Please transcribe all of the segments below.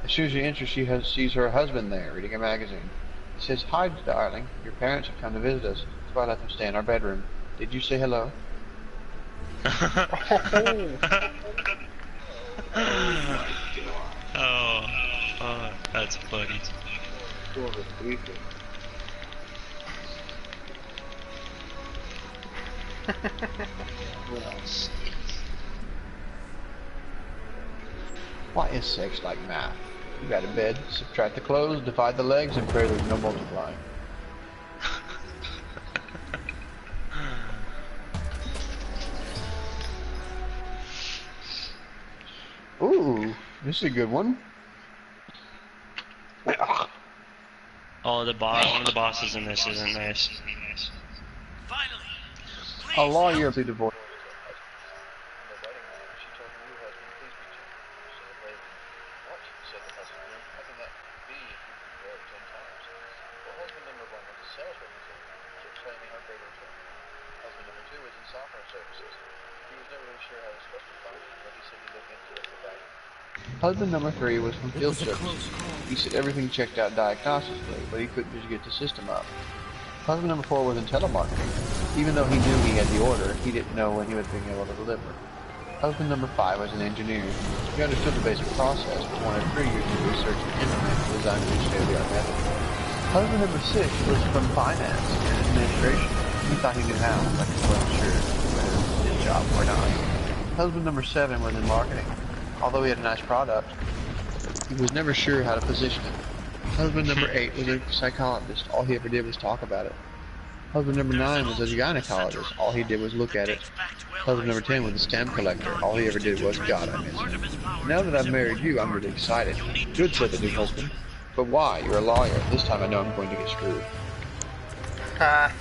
As soon as she enters, sees her husband there, reading a magazine. He says, "Hi, darling. Your parents have come to visit us, so I let them stay in our bedroom. Did you say hello?" Oh, oh, that's funny. Why is sex like math? You got a bed, subtract the clothes, divide the legs, and pray there's no multiplying. Ooh, this is a good one. Oh, one of the bosses in this isn't nice. A lawyer be divorced. Husband number 3 was from field service. He said everything checked out diagnostically, but he couldn't just get the system up. Husband number 4 was in telemarketing. Even though he knew he had the order, he didn't know when he was being able to deliver. Husband number 5 was an engineer. He understood the basic process, but wanted 3 years to research and implement to design a new state-of-the-art method. Husband number 6 was from finance and administration. He thought he knew how, but he wasn't sure whether it was his job or not. Husband number 7 was in marketing. Although he had a nice product, he was never sure how to position it. Husband number 8 was a psychologist. All he ever did was talk about it. Husband number 9 was a gynecologist. All he did was look at it. Husband number 10 was a stamp collector. All he ever did was, God, I miss him. Now that I've married you, I'm really excited. Good, said the new husband. But why? You're a lawyer. This time I know I'm going to get screwed. Ha.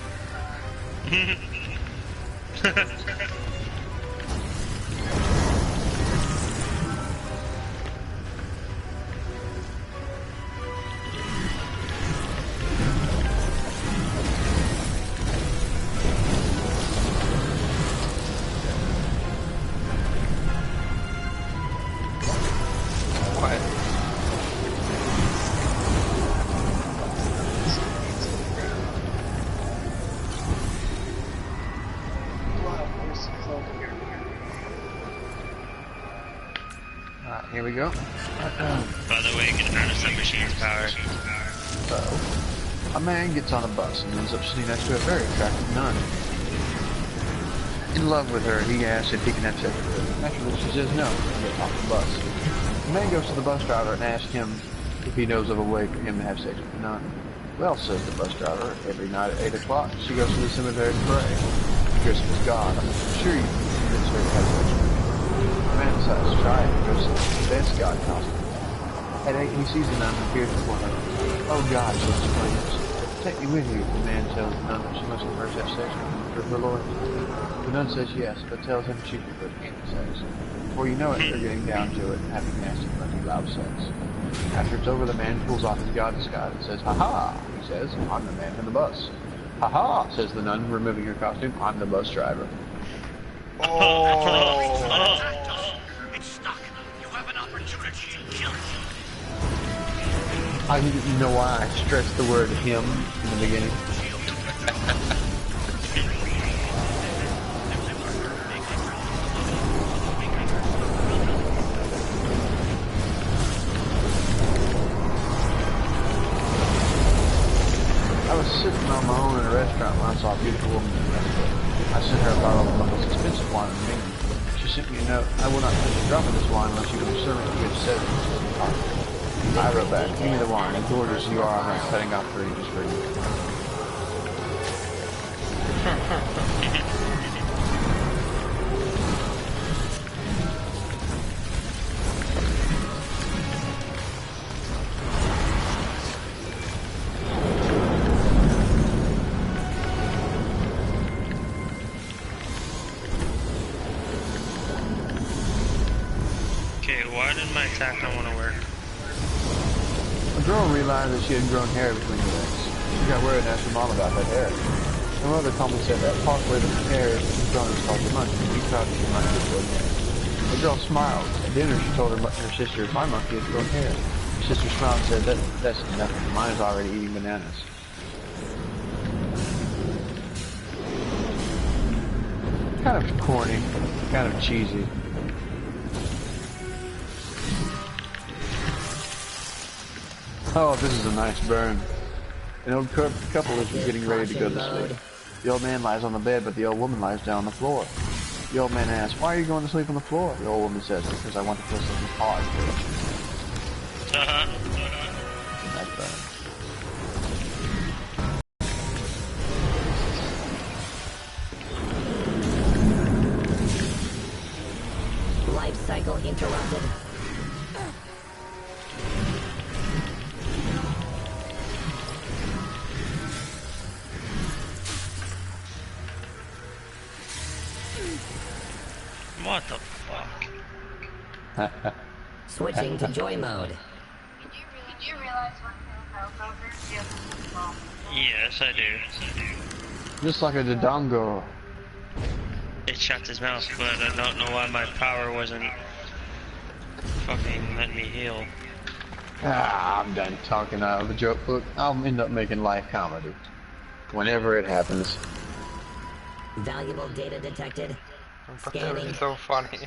Here we go. By the way, you can harness that machine's power. A man gets on a bus and ends up sitting next to a very attractive nun. In love with her, he asks if he can have sex with her. Naturally, she says no, and gets off the bus. The man goes to the bus driver and asks him if he knows of a way for him to have sex with the nun. Well, says the bus driver, every night at 8 o'clock, she goes to the cemetery to pray. Christmas God, I'm sure you can convince her to have sex with me. The man decides to try it and goes to the best God costume. At 8, he sees the nun and appears before her. "Oh God," she exclaims, "take me with you." The man tells the nun that she must first have sex with him for her Lord. The nun says yes, but tells him she prefers anal sex. Before you know it, they're getting down to it and having nasty, funny, loud sex. After it's over, the man pulls off his God disguise and says, "Ha ha," he says, "I'm the man from the bus." "Ha ha," says the nun, removing her costume, "I'm the bus driver." Oh. It's stuck. You have an opportunity to kill it. I didn't know why I stressed the word him in the beginning. I was sitting on my own in a restaurant when I saw a beautiful woman in the restaurant. I sent her a bottle of the most expensive wine in England. She sent me a note. "I will not touch a drop of this wine unless you can serve me a good 7 instead of coffee." I wrote back, "Give me the wine. As gorgeous as you are, I'm not cutting off 3 inches for you." Okay, why did my attack not want to work? A girl realized that she had grown hair between her legs. She got worried and asked her mom about that hair. Her mother calmly said that part where the hair is grown is called the monkey. We thought she might have grown hair. The girl smiled. At dinner, she told her sister, "My monkey has grown hair." Sister smiled and said, that's nothing. Mine's already eating bananas. Kind of corny, kind of cheesy. Oh, this is a nice burn. An old couple is getting ready to go to sleep. The old man lies on the bed, but the old woman lies down on the floor. The old man asks, why are you going to sleep on the floor? The old woman says, because I want to feel something hard first. Nice burn. Life cycle interrupted. What the fuck? Switching to joy mode. Did you realize what Yes, I do. Just like a dodongo. It shuts his mouth, but I don't know why my power wasn't fucking letting me heal. Ah, I'm done talking out of the joke book. I'll end up making life comedy. Whenever it happens. Valuable data detected. But that was so funny.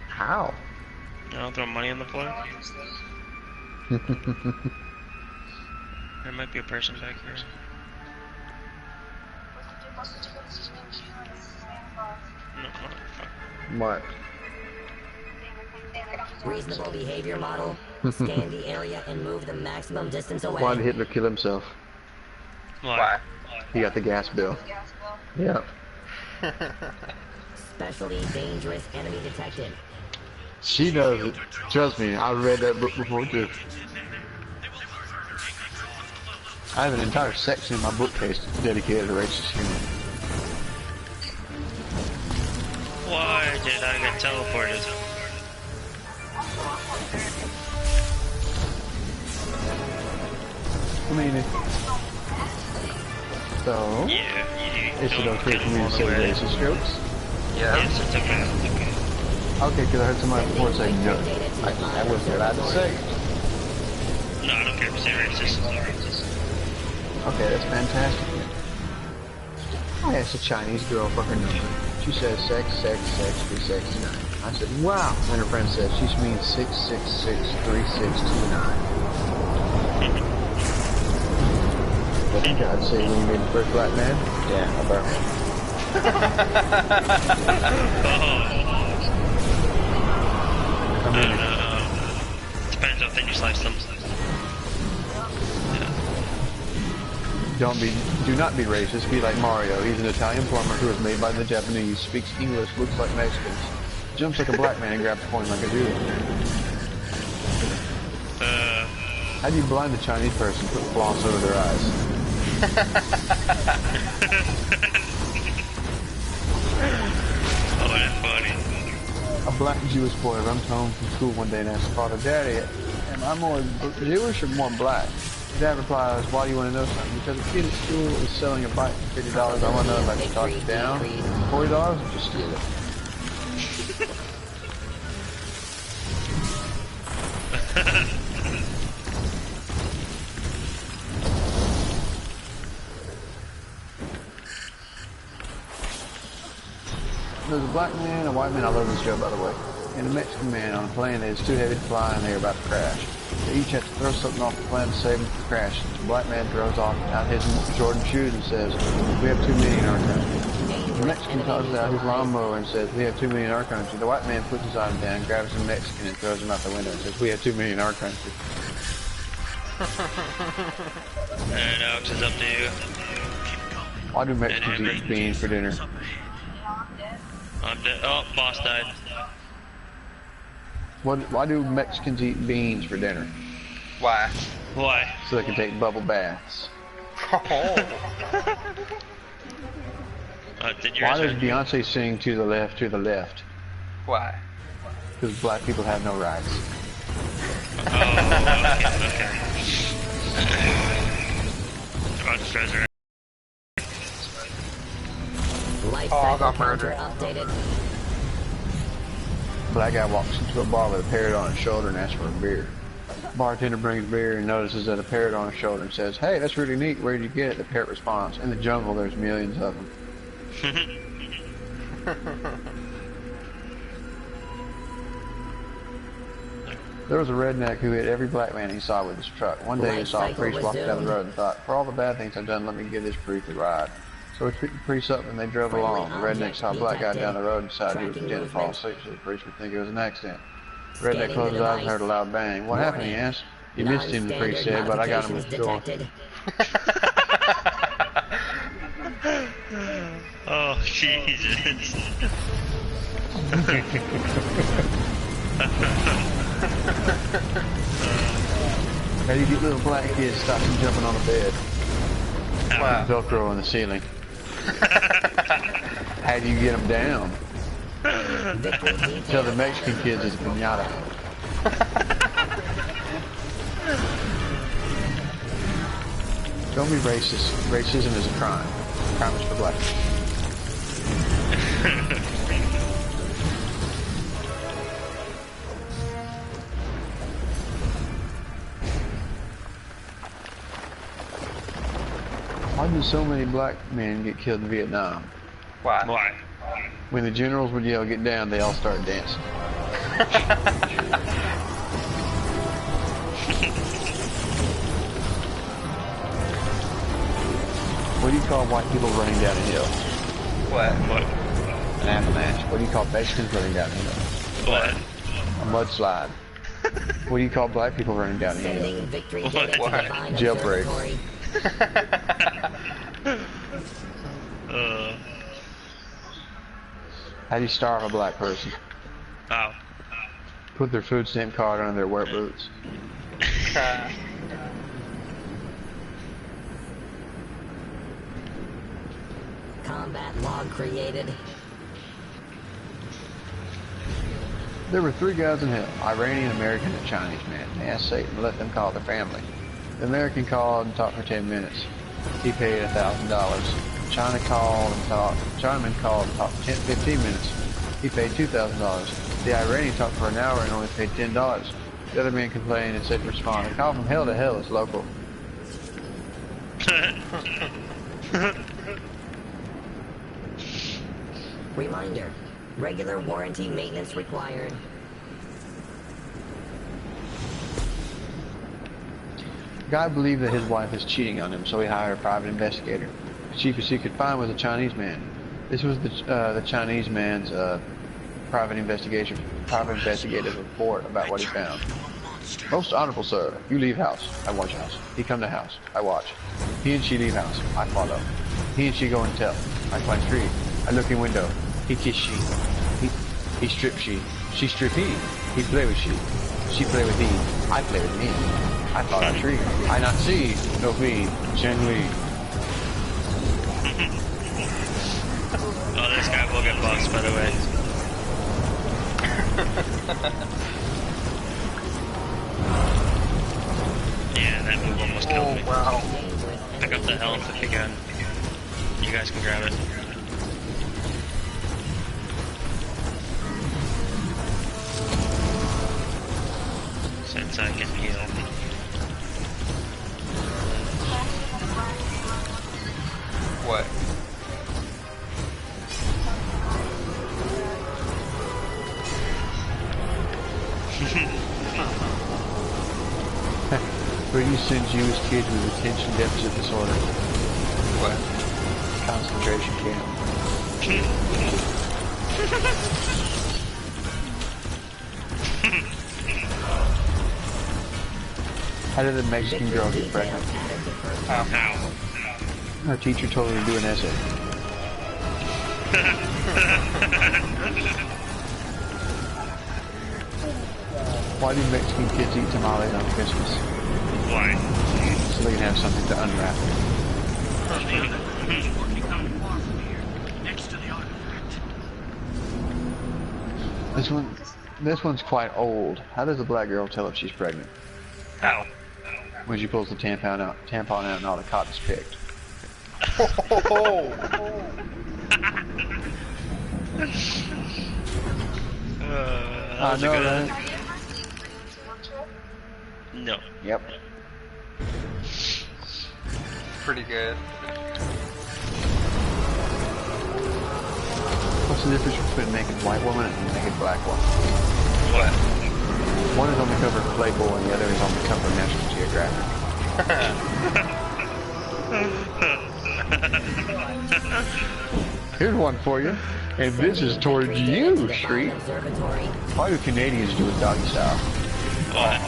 How? I'll throw money on the floor. There might be a person back here. No, fuck. What? Reasonable behavior model. Scan the area and move the maximum distance away. Why did Hitler kill himself? Why? He got the gas bill. Yeah. Specially dangerous enemy detected. She knows it. Trust me, I read that book before too. I have an entire section in my bookcase dedicated to racist humor. Why did I get teleported? I mean, so, Yeah, is it okay for me to say racist jokes? Yeah. Yes, it's okay. It's okay. Okay, because I heard somebody before say no. I wasn't allowed to say. No, I don't care if you say racist. Okay, that's fantastic. I asked a Chinese girl for her number. She says sex, 369. I said, wow. And her friend says she means 6663629. What did God say when you made the first black man? Yeah, apparently. I mean, depends how thin you slice them. do not be racist. Be like Mario. He's an Italian plumber who was made by the Japanese, speaks English, looks like Mexicans, jumps like a black man and grabs a coin like a Jew. How do you blind a Chinese person? Put floss over their eyes. Oh, that's funny. A black Jewish boy runs home from school one day and asks his father, Daddy, am I more Jewish or more black? His dad replies, why do you want to know something? Because a kid at school is selling a bike for $50. I want to know if I can talk it down. $40 or just steal it. There's a black man, a white man, I love this show by the way, and a Mexican man on a plane that is too heavy to fly and they're about to crash. They each have to throw something off the plane to save them from crashing. The black man throws off out his Jordan shoes and says, we have too many in our country. The Mexican tosses out his lawnmower and says, we have too many in our country. The white man puts his item down, grabs the Mexican and throws him out the window and says, we have too many in our country. And Alex, is up to you. Why do Mexicans eat beans for dinner? I'm dead. Oh, boss died. Why do Mexicans eat beans for dinner? Why? Why? So they can take bubble baths. Oh. Did Why does Beyonce sing to the left, to the left? Why? Because black people have no rights. Oh, okay. About to treasure. Life Oh, I cycle got counter murdered. updated. Black guy walks into a bar with a parrot on his shoulder and asks for a beer. Bartender brings beer and notices that a parrot on his shoulder and says, "Hey, that's really neat. Where did you get it?" The parrot responds, "In the jungle, there's millions of them." There was a redneck who hit every black man he saw with his truck. One day he saw a priest walking down the road and thought, "For all the bad things I've done, let me give this priest a ride." So he picked the priest up and they drove along. The redneck saw a black guy down the road and decided he was pretending to fall asleep so the priest would think it was an accident. The redneck closed his eyes and heard a loud bang. "What happened?" he asked. "You missed him," the priest said, "but I got him with the door." Oh, Jesus. How do you get little black kids to stop from jumping on a bed? Wow. Velcro on the ceiling. How do you get them down? Tell the Mexican kids it's piñata. Don't be racist. Racism is a crime. Crime is for black people. Why did so many black men get killed in Vietnam? Why? Why? When the generals would yell, "Get down," they all started dancing. What do you call white people running down a hill? What? What? An avalanche. What do you call Mexicans running down a hill? What? A mudslide. What do you call black people running down a hill? Sending victory What? data to What? define Jailbreak. observatory. How do you starve a black person? Oh. Put their food stamp card on their work boots. Combat log created. There were 3 guys in hell, Iranian, American, and Chinese man. They asked Satan to let them call their family. The American called and talked for 10 minutes. He paid $1,000. China called and talked. Chinaman called and talked for 15 minutes. He paid $2,000. The Iranian talked for an hour and only paid $10. The other man complained and said to respond, "A call from hell to hell is local." Reminder. Regular warranty maintenance required. The guy believed that his wife was cheating on him, so he hired a private investigator. The cheapest he could find was a Chinese man. This was the Chinese man's private investigative report about what he found. "Most honorable sir, you leave house, I watch house. He come to house, I watch. He and she leave house, I follow. He and she go and tell, I climb tree. I look in window, he kiss she. He strip she strip he. He play with she play with he. I play with me. I climb a tree. I not see, no me, Chen Lee." Oh, this guy will get boxed, by the way. Yeah, that move almost killed me. Wow. Pick up the health if you can. You guys can grab it. Since I can heal. What? Where do you send Jewish kids with attention deficit disorder? What? Concentration camp. How did a Mexican girl get pregnant? Ow. Her teacher told her to do an essay. Why do Mexican kids eat tamales on Christmas? Why? So they can have something to unwrap. Next to the artifact. This one's quite old. How does a black girl tell if she's pregnant? How? When she pulls the tampon out and all the cotton's picked. That was a know, good. right? Are you ever seeing Clayton's field trip? No. Yep. Pretty good. What's the difference between a naked white woman and a naked black woman? What? One is on the cover of Playboy and the other is on the cover of National Geographic. Here's one for you. And this is towards you, Street. Why do Canadians do it doggy style? What?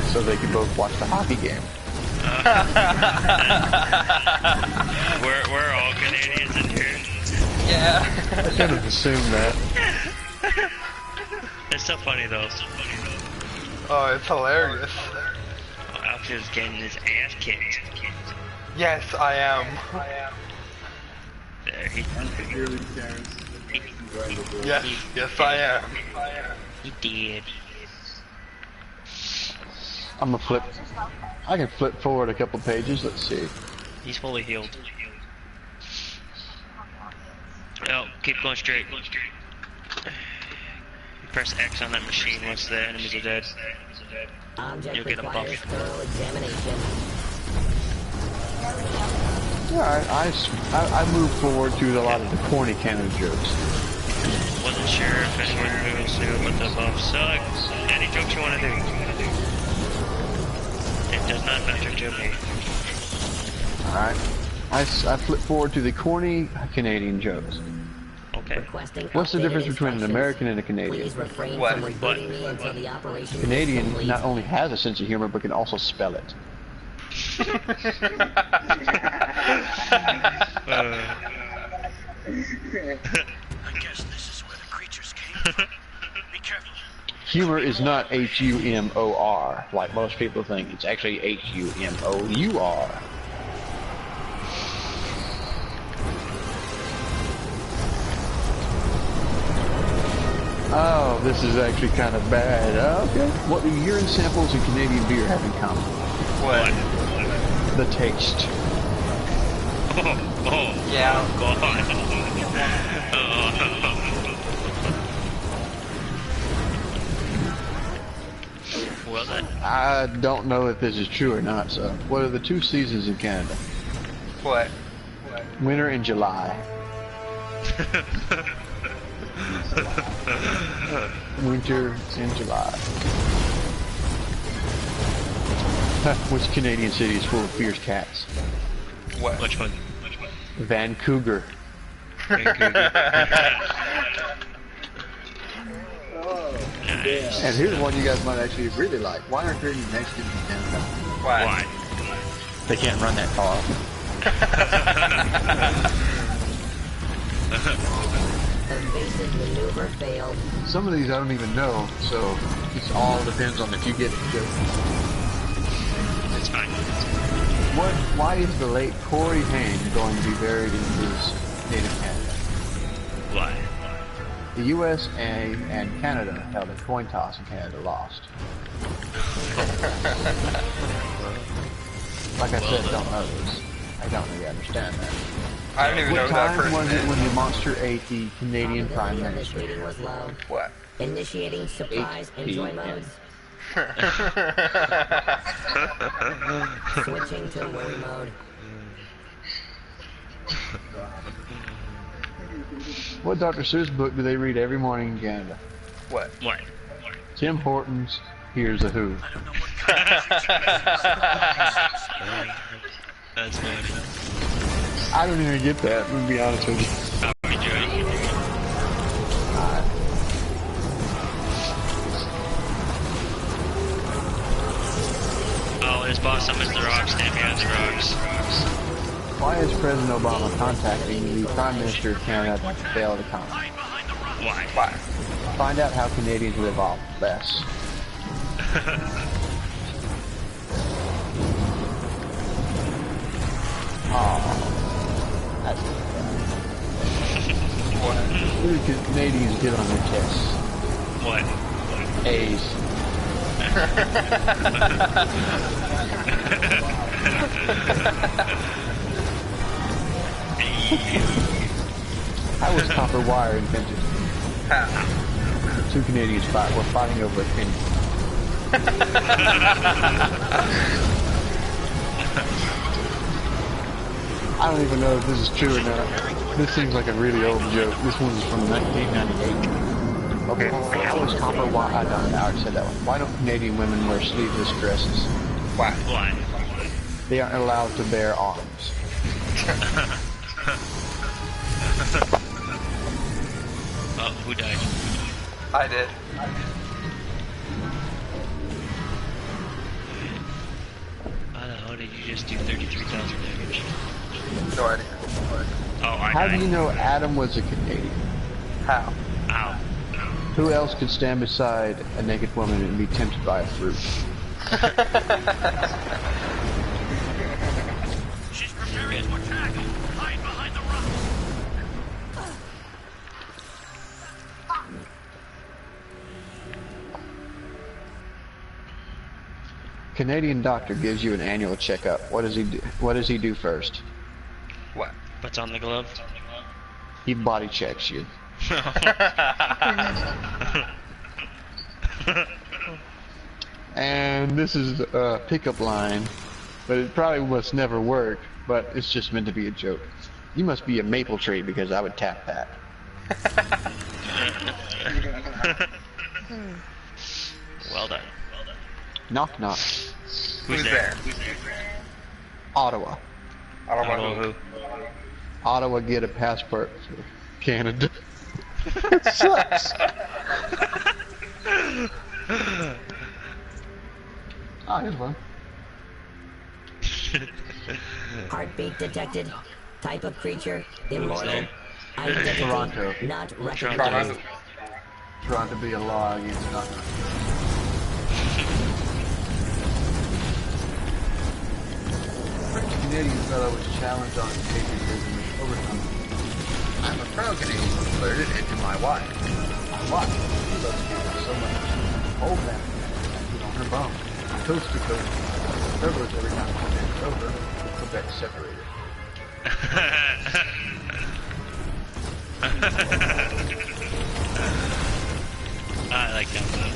So they can both watch the hockey game. We're all Canadians in here. Yeah. I kind of assumed that. It's so funny though. Oh, it's hilarious. Alfred's getting his ass kicked. Yes, I am. There, he Yes, I am. did. I'm gonna flip. I can flip forward a couple pages. Let's see. He's fully healed. Oh, keep going straight. Press X on that machine once the enemies are dead. Object You'll get a requires buff. thorough examination. Alright, I moved forward to a lot of the corny Canada jokes. Wasn't sure if anyone knew what the buff sucks. Any jokes you want to do? It does not matter to me. Alright. I flip forward to the corny Canadian jokes. Okay. Requesting What's the updated difference between an instructions. American and a Canadian? Please refrain What? from rebooting me until the operation is Canadian complete. not only has a sense of humor, but can also spell it. Uh, I guess this is where the creatures came from. Be careful. Humor is not H-U-M-O-R, like most people think. It's actually H-U-M-O-U-R. Oh, this is actually kind of bad. Okay. What do urine samples and Canadian beer have in common? What? The taste. oh, Yeah. God. Well then. I don't know if this is true or not, so. What are the two seasons in Canada? What? Winter and July. Winter and July. Which Canadian city is full of fierce cats? What? Which one? Vancouver. And here's one you guys might actually really like. Why aren't there any Mexicans in Canada? Why? They can't run that car. Evasive maneuver failed. Some of these I don't even know, so it all depends on if you get it. It's fine. Why is the late Corey Haim going to be buried in his native Canada? Why? The USA and Canada held a coin toss and Canada lost. Like I said, don't know this. I don't really understand that. I don't even know What who that time person was it is. when the monster ate the Canadian Prime Probability of this Minister? reading was low. What? Initiating surprise and joy 8 p.m. modes. Switching to worry mode. What Dr. Seuss book do they read every morning in Canada? What? What? Tim Hortons' Here's a Who. I don't know what kind of That's funny. I don't even get that, to be honest with you. How are you doing? Oh, his boss summons the rocks, stand behind the rocks. Why is President Obama contacting the Prime Minister of Canada about the failed economy? Why? Why? Find out how Canadians live off less. Oh, that's What? what do Canadians get on their tests? What? A's. How was copper wire invented? two Canadians were fighting over a penny. I don't even know if this is true or not. This seems like a really old joke. This one's from 1998. Okay, how is copper wire? I already said that one. Why don't Canadian women wear sleeveless dresses? Why? Why? They aren't allowed to bear arms. Oh, who died? I did. How the hell did you just do 33,000 damage? No idea. Oh, I How died. do you know Adam was a Canadian? How? Ow. Who else could stand beside a naked woman and be tempted by a fruit? She's preparing to attack. Hide behind the rock. Canadian doctor gives you an annual checkup. What does he do? What does he do first? What? What's on the glove? He body checks you. And this is a pickup line, but it probably must never work, but it's just meant to be a joke. You must be a maple tree because I would tap that. Well done. Knock knock. Who's there? Ottawa. I don't know who. Ottawa get a passport for Canada. It sucks. Oh, here's one. Heartbeat detected. Type of creature, immortal. there? Identity, Toronto. not Toronto. recognized. Trying to be a law against nothing. French Canadian fellow was challenged on his patriotism with overcome. I'm a proud Canadian, blurted into my wife. My wife, she loves Canada so much. Whole family is on her bum. Coast to coast. Turbos every time it's over. Quebec separated. I like that one.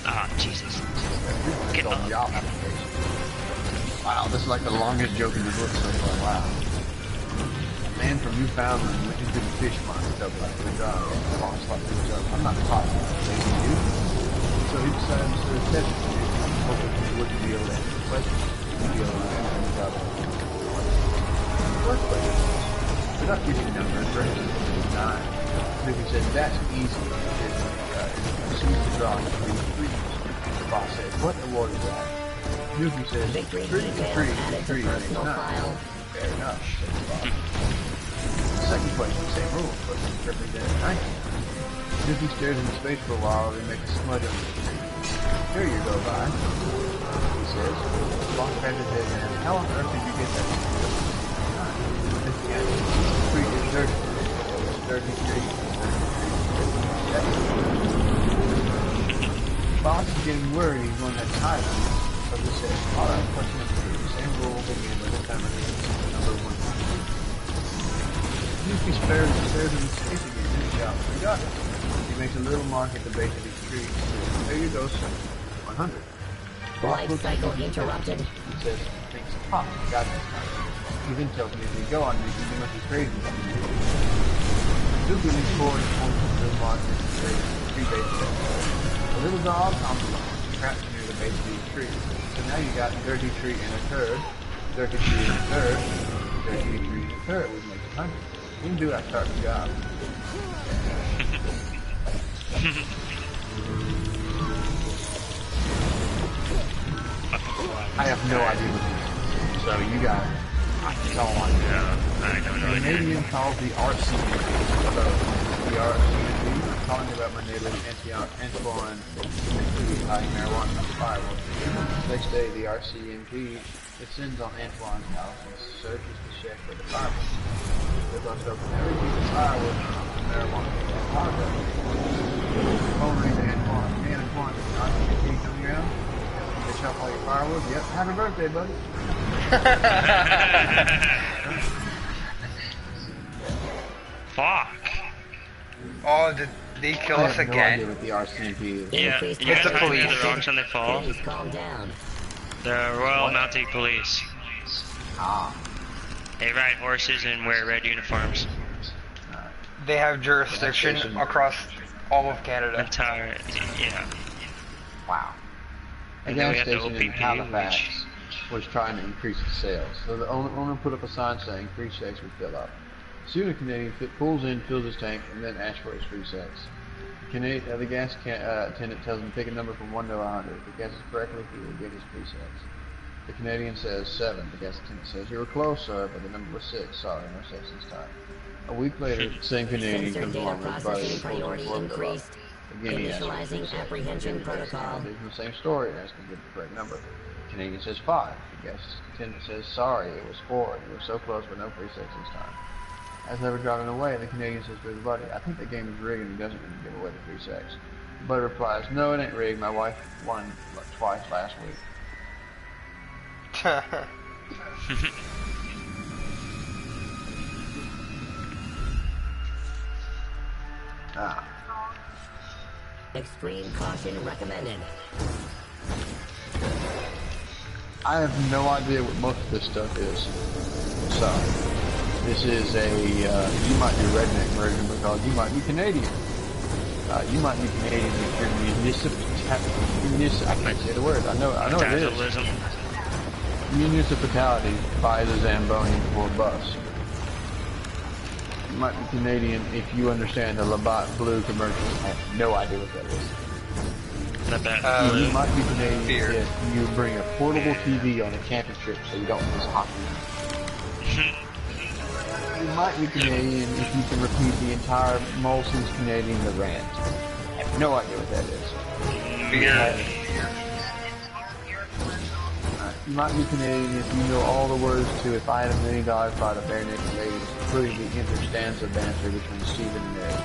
Ah, Jesus. Get Called up. the Y'all application. Wow, this is like the longest joke in the book so far. Wow. A man from Newfoundland went into the fish market to apply for a job. Lost like the job. I'm not positive they can do. So he decided to start testing it, hoping he wouldn't be able to answer the question. He'd be able to answer the job. First question. Without giving numbers, for instance, 9. Newton said, that's easy. Proceeds to draw 3 3s. The boss said, what award is that? Newton says, Victory 3 details to 3 added to 3 is personal 9. file. Fair enough, said the boss. Second question, same rules, but interpreted at 90. Newton stares into space for a while, then makes a smudge on his screen. Here you go, bye. He says, Boss patted his head and asks, how on earth did you get that? Again, 3 is dirty. 33. Boss is getting worried he's going to tie them. So he says, alright, question number 3. Same rules again, but this time it's number 1. Yuki stares into space again and shouts, we got it. He makes a little mark at the base of his tree. There you go, sir. 100. Boss Life looks at cycle me. interrupted. He says, thinks, ha, got it. He then tells me, if you go on me, you must be crazy. Yuki leans forward and points to the little mark at the tree base of it. A little dog on the lawn, trapped near the base of the tree. So now you got dirty tree and a third, dirty tree and a third, dirty tree and a third, which makes 100. You can do that start the job. I have no idea what this is. So you got it. That's all I know. I don't know. The Canadian calls the RCMP. So the RCMP, I'm calling about my neighbor Antoine who's hiding marijuana in the firewood. Next day, the RCMP descends on Antoine's house and searches the shed for the firewood. They bust open every piece of firewood and marijuana in the firewood. Phone rings to Antoine. Hey Antoine, is the RCMP coming around? They chop all your firewood? Yep. Happy birthday, buddy. Fuck. Oh, did they kill I us have no idea again? what the RCMP is. Yeah, Increased you guys the have to do police. the rocks when they fall. Please calm down. The Royal Mounted Police. Ah. They ride horses and wear red uniforms. They have jurisdiction Station. across all of Canada. Entire, yeah. Wow. A And then we gas have the station in OPP, Halifax which... was trying to increase its sales. So the owner put up a sign saying free sex would fill up. Soon a Canadian pulls in, fills his tank, and then asks for his free sex. The gas attendant tells him to pick a number from 1 to 100. If he guesses correctly, he will get his free sex. The Canadian says 7. The gas attendant says, "You were close, sir, but the number was 6. Sorry, no sex this time." A week later, the same Canadian Sensor comes data along with his buddy processing and pulls priority him for increased. Again, he asks for free Initializing sex. apprehension Again, the gas protocol. attendant gives him the same story and asks him to give the correct number. The Canadian says 5. The gas attendant says, "Sorry, it was 4. You were so close, but no free sex this time." As they were driving away, the Canadian says to his buddy, "I think the game is rigged and he doesn't want to give away the free sex." The buddy replies, "No, it ain't rigged. My wife won twice last week." Ah. Extreme caution recommended. I have no idea what most of this stuff is. So, this is a, you might be redneck version because you might be Canadian. You might be Canadian if you're I can't say the word. I know it is. Capitalism. Municipality buys a Zamboni for a bus. You might be Canadian if you understand the Labatt Blue commercial. I have no idea what that is. Not bad. You might be Canadian Beer. if you bring a portable TV on a camping trip so you don't miss hockey. You might be Canadian if you can repeat the entire Molson's Canadian The Rant. I have no idea what that is. Beer. You might be Canadian if you know all the words to "If I Had $1 Million, I'd Buy a Bare Naked Ladies," including the inter-stanza banter between Stephen and Mary.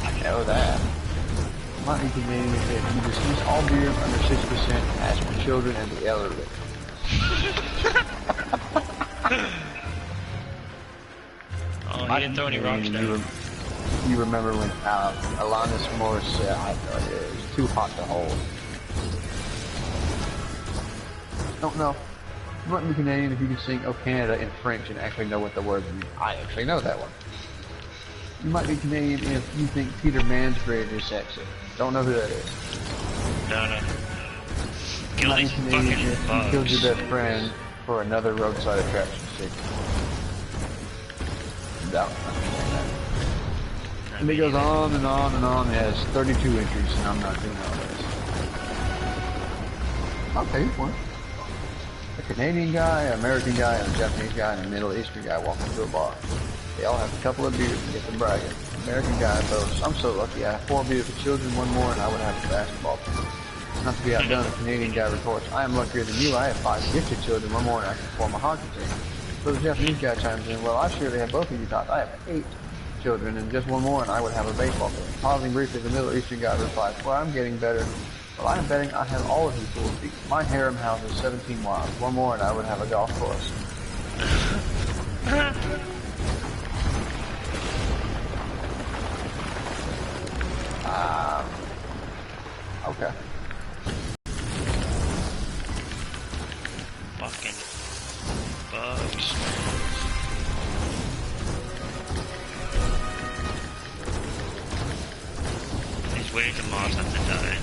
I know that. You might be Canadian if you dismiss all beers under 6% and ask for children and the elderly. Oh, he didn't throw any rocks down. You remember when Alanis Morris said, "I thought it was too hot to hold." Don't know. You might be Canadian if you can sing "Oh Canada" in French and actually know what the words mean. I actually know that one. You might be Canadian if you think Peter Mansbridge is sexy. Don't know who that is. No. You Kill might be these Canadian fucking if you killed your bugs. best friend for another roadside attraction stick. Don't understand that. And it goes on and on and on. It has 32 entries, and I'm not doing all this. Okay, one. A Canadian guy, an American guy, and a Japanese guy, and a Middle Eastern guy walk into a bar. They all have a couple of beers and get to bragging. American guy boasts, "I'm so lucky I have 4 beautiful children, 1 more, and I would have a basketball team." Not to be outdone, a Canadian guy retorts, "I am luckier than you. I have 5 gifted children, 1 more, and I can form a hockey team." So the Japanese guy chimes in, "Well, I surely have both of you tots. I have 8 children, and just 1 more, and I would have a baseball team." Pausing briefly, the Middle Eastern guy replies, "Well, I'm getting better. Well, I'm betting I have all of you fools beat. My harem houses 17 wives. 1 more, and I would have a golf course." Okay. Fucking bugs. These waves of mobs have to die.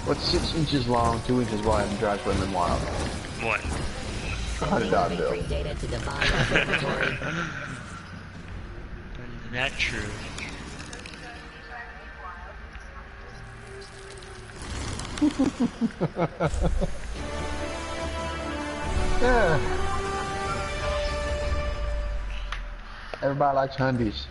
What's 6 inches long, 2 inches wide, and drives women wild? What? $100 bill. Free data to define observatory. That true. Yeah. Everybody likes hundies.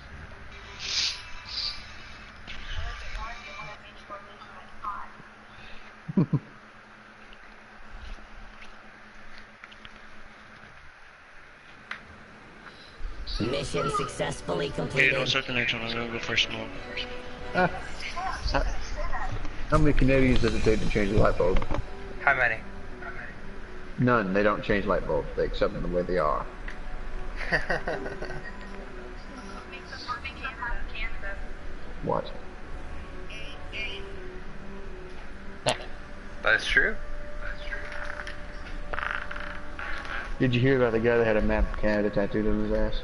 Mission successfully Okay, completed. don't start the next one. I'm gonna go for a smoke. How many Canadians does it take to change a light bulb? How many? None. They don't change light bulbs. They accept them the way they are. What makes us want Canada? What? That's true. Did you hear about the guy that had a map of Canada tattooed on his ass?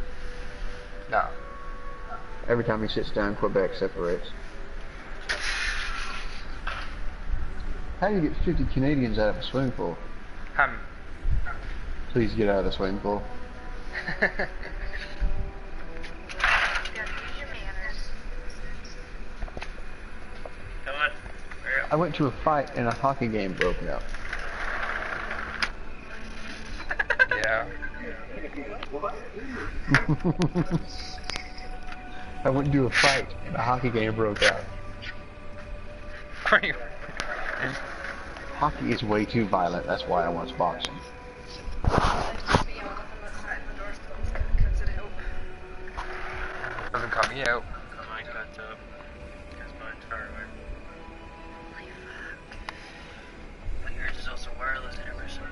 No. Every time he sits down, Quebec separates. How do you get 50 Canadians out of a swimming pool? Please get out of the swimming pool. You gotta use your manners. Come on. Hurry up. I went to a fight and a hockey game broke out. Yeah. I went to a fight and a hockey game broke out. Hockey is way too violent. That's why I watch boxing. Doesn't cut me out. Mine got up. Because mine's far away. But yours is also wireless and every sort.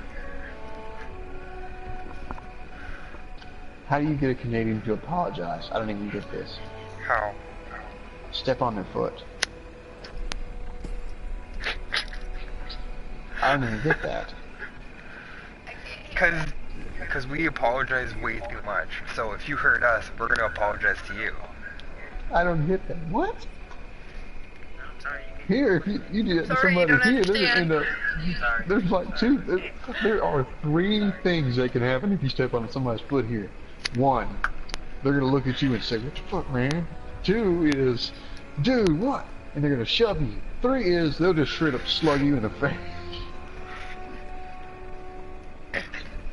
How do you get a Canadian to apologize? I don't even get this. How? Step on their foot. I don't even get that. Because we apologize way too much. So if you hurt us, we're gonna apologize to you. I don't get that. What? No, I'm sorry. Here, if you do that to Sorry, you somebody don't here, they're gonna end up. Sorry. There's like there are 3 things that can happen if you step on somebody's foot here. 1, they're gonna look at you and say, "What the fuck, man?" 2 is, "Dude, what?" And they're gonna shove you. 3 is they'll just straight up slug you in the face.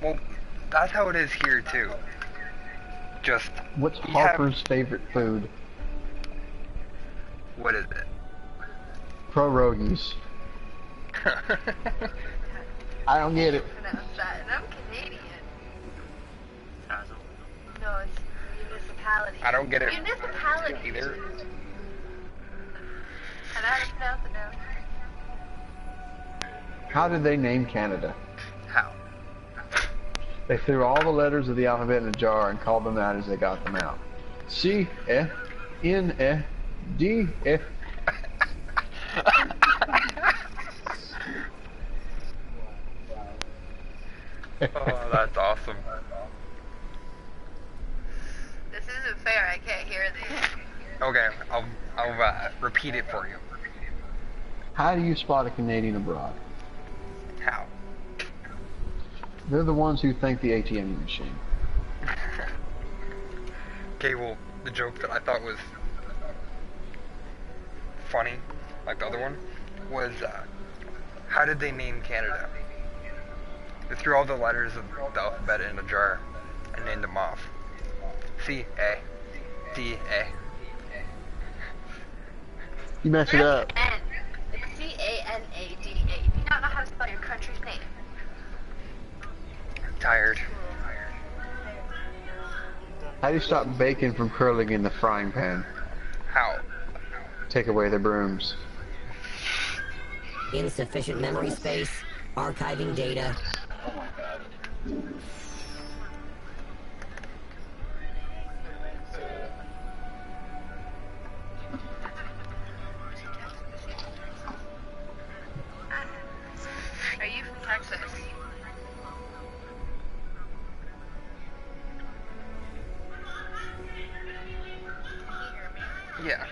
Well, that's how it is here too. Just What's we have- Harper's favorite food? what is it? Pierogies. I don't get it. Pronounce that. And I'm Canadian. Tassel. No, it's municipality. I don't get it Municipality. either. And I don't pronounce it now. How did they name Canada? How? They threw all the letters of the alphabet in a jar and called them out as they got them out. C, F, N, F, D, F. Oh, that's awesome. This isn't fair. I can't hear these. Okay, I'll repeat it for you. How do you spot a Canadian abroad? How? They're the ones who think the ATM machine. Okay, well, the joke that I thought was funny, like the other one, was how did they name Canada? They threw all the letters of the alphabet in a jar and named them off. C A D A. You mess it up. N. It's Canada. Do you not know how to spell your country's name? Tired. How do you stop bacon from curling in the frying pan? How? Take away the brooms. Insufficient memory space. Archiving data. Are you from Texas? Yeah.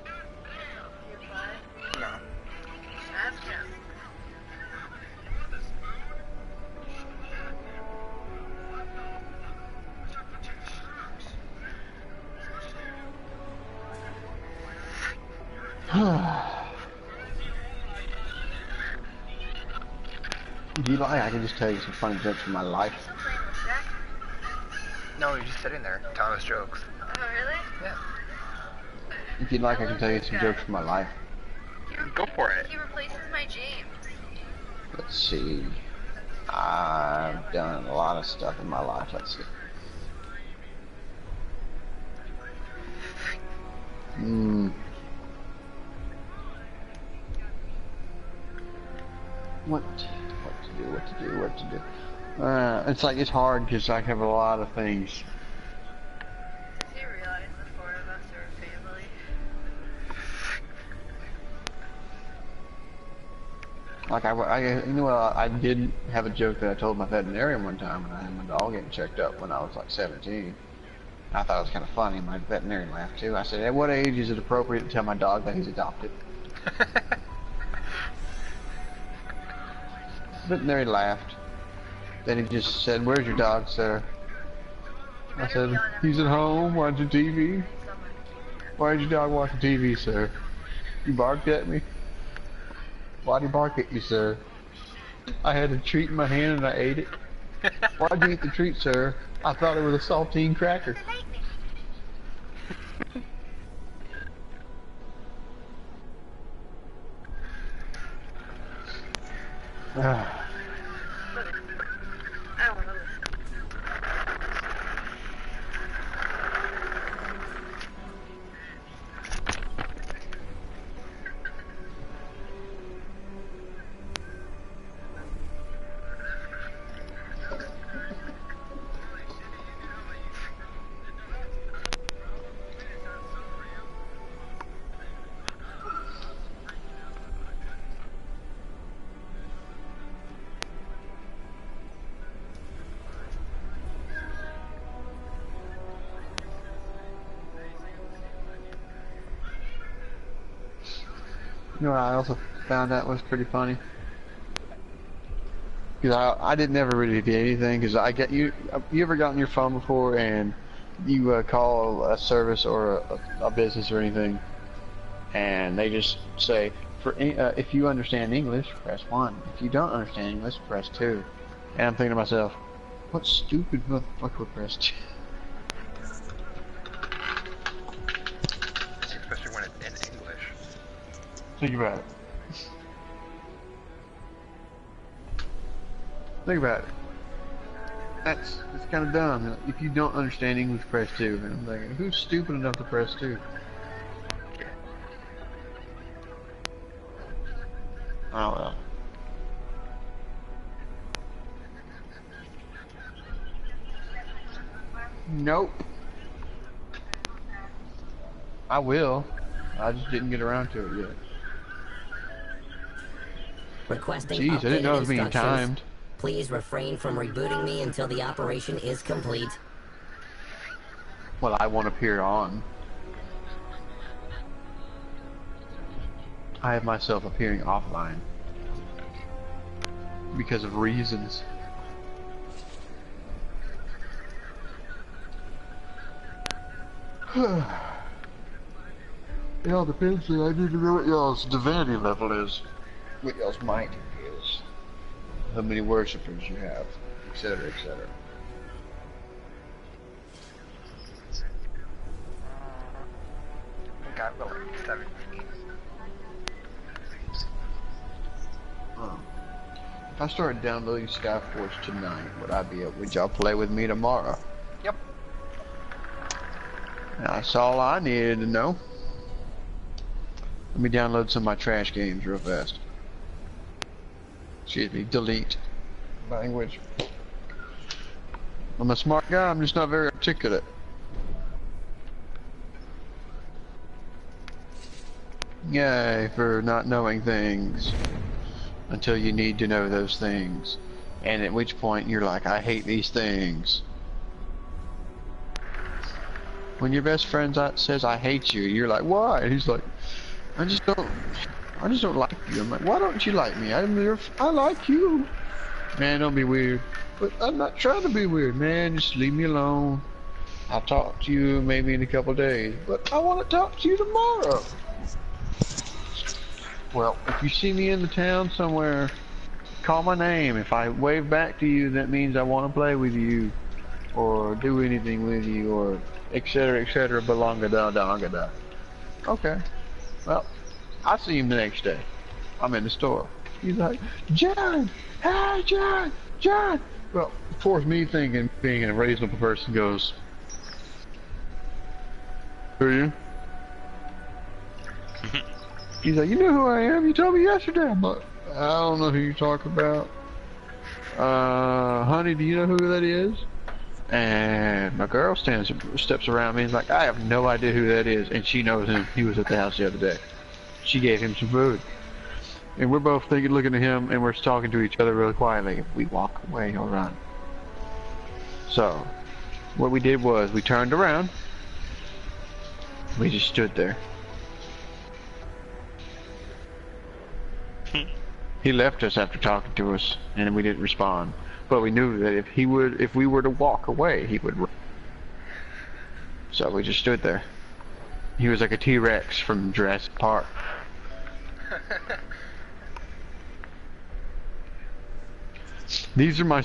Your butt? No. Ask him. Do you like I can just tell you some funny jokes from my life? Playing with Jack? No, you're just sitting there telling us jokes. Oh, really? Yeah. If you'd like, I can tell you some jokes from my life. Go for it. He replaces my James. Let's see. I've done a lot of stuff in my life. Let's see. What to do? It's like, it's hard because I have a lot of things. Do you realize the four of us are a family? Like, you know, I did have a joke that I told my veterinarian one time when I had my dog getting checked up when I was like 17. I thought it was kind of funny. My veterinarian laughed too. I said, at what age is it appropriate to tell my dog that he's adopted? Veterinarian laughed. Then he just said, where's your dog, sir? I said, he's at home watching TV. Why is your dog watching TV, sir? You barked at me? Why'd he bark at you, sir? I had a treat in my hand and I ate it. Why'd you eat the treat, sir? I thought it was a saltine cracker. Ah. I don't know this. You know what I also found out was pretty funny? Because I didn't never really do anything. Because I get you ever gotten your phone before and you call a service or a business or anything, and they just say, if you understand English, press 1. If you don't understand English, press 2. And I'm thinking to myself, what stupid motherfucker would press 2? Especially when it's in English. Think about it. Think about it. It's kind of dumb. If you don't understand English, press 2. And I'm thinking, who's stupid enough to press 2? Oh well. Nope. I will. I just didn't get around to it yet. Requesting Jeez, I didn't know it was being instructions. timed. Please refrain from rebooting me until the operation is complete. Well, I won't appear on. I have myself appearing offline. Because of reasons. It all depends. I need to know what y'all's divinity level is. What y'all's might is. How many worshippers you have. Etc. etc. I got about like 17. If I started downloading Skyforge tonight, would y'all play with me tomorrow? Yep. That's all I needed to know. Let me download some of my trash games real fast. Excuse me, delete language. I'm a smart guy, I'm just not very articulate. Yay for not knowing things until you need to know those things, and at which point you're like, I hate these things. When your best friend says I hate you, you're like, why? And he's like, I just don't like you. I'm like, why don't you like me? I like you. Man, don't be weird. But I'm not trying to be weird, man. Just leave me alone. I'll talk to you maybe in a couple days, but I want to talk to you tomorrow. Well, if you see me in the town somewhere, call my name. If I wave back to you, that means I want to play with you, or do anything with you, or etc. etc. belongada. Okay. Well, I see him the next day. I'm in the store. He's like, John! Hi, John! John! Well, of course, me thinking, being a reasonable person, goes, who are you? He's like, you know who I am? You told me yesterday. I'm like, I don't know who you're talking about. honey, do you know who that is? And my girl steps around me and is like, I have no idea who that is. And she knows him. He was at the house the other day. She gave him some food. And we're both looking at him, and we're talking to each other really quietly. If we walk away or run. So, what we did was, we turned around. We just stood there. He left us after talking to us, and we didn't respond. But we knew that if we were to walk away, he would run. So we just stood there. He was like a T-Rex from Jurassic Park. These are my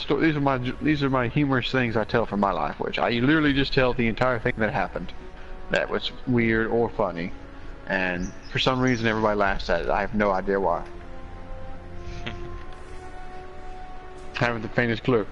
humorous things I tell from my life, which I literally just tell the entire thing that happened. That was weird or funny, and for some reason everybody laughs at it. I have no idea why. I haven't the faintest clue.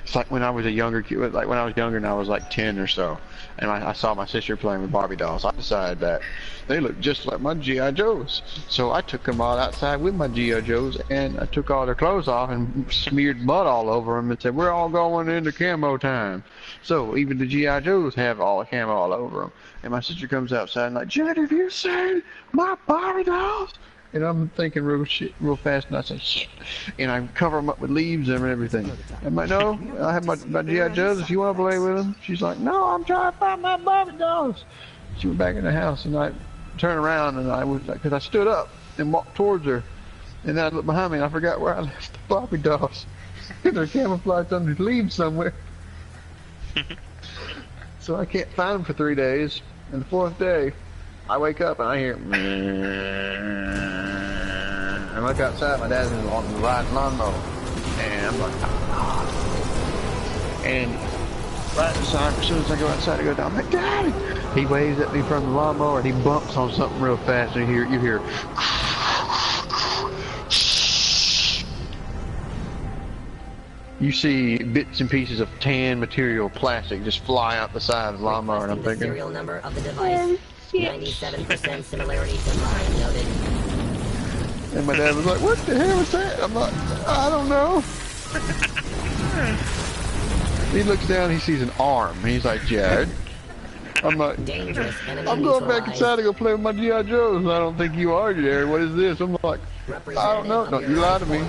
It's like when I was a younger kid, like when I was younger and I was like 10 or so, and I saw my sister playing with Barbie dolls. I decided that they looked just like my G.I. Joes. So I took them all outside with my G.I. Joes, and I took all their clothes off and smeared mud all over them and said, we're all going into camo time. So even the G.I. Joes have all the camo all over them. And my sister comes outside and like, Janet, have you seen my Barbie dolls? And I'm thinking real fast, and I say, shit. And I cover them up with leaves and everything. I'm like, no, I have my G.I. Joes if you want to play with them. She's like, no, I'm trying to find my Barbie dolls. She went back in the house, and I turned around, and I was, because I stood up and walked towards her. And then I looked behind me, and I forgot where I left the Barbie dolls. And they're camouflaged under the leaves somewhere. So I can't find them for 3 days. And the 4th day, I wake up and I hear, and I look outside, my dad's on the riding lawnmower, and I'm like, and right inside, as soon as I go outside, I go down, I'm like, Daddy! He waves at me from the lawnmower, and he bumps on something real fast, and you hear, you see bits and pieces of tan material, plastic, just fly out the side of the lawnmower, and I'm thinking, the serial number of the device. 97% similarity to mine noted. And my dad was like, what the hell is that? I'm like, I don't know. He looks down, he sees an arm, and he's like, Jared. I'm like, I'm going back inside to go play with my G.I. Joes. I don't think you are, Jared. What is this? I'm like, I don't know. Don't you lie to me.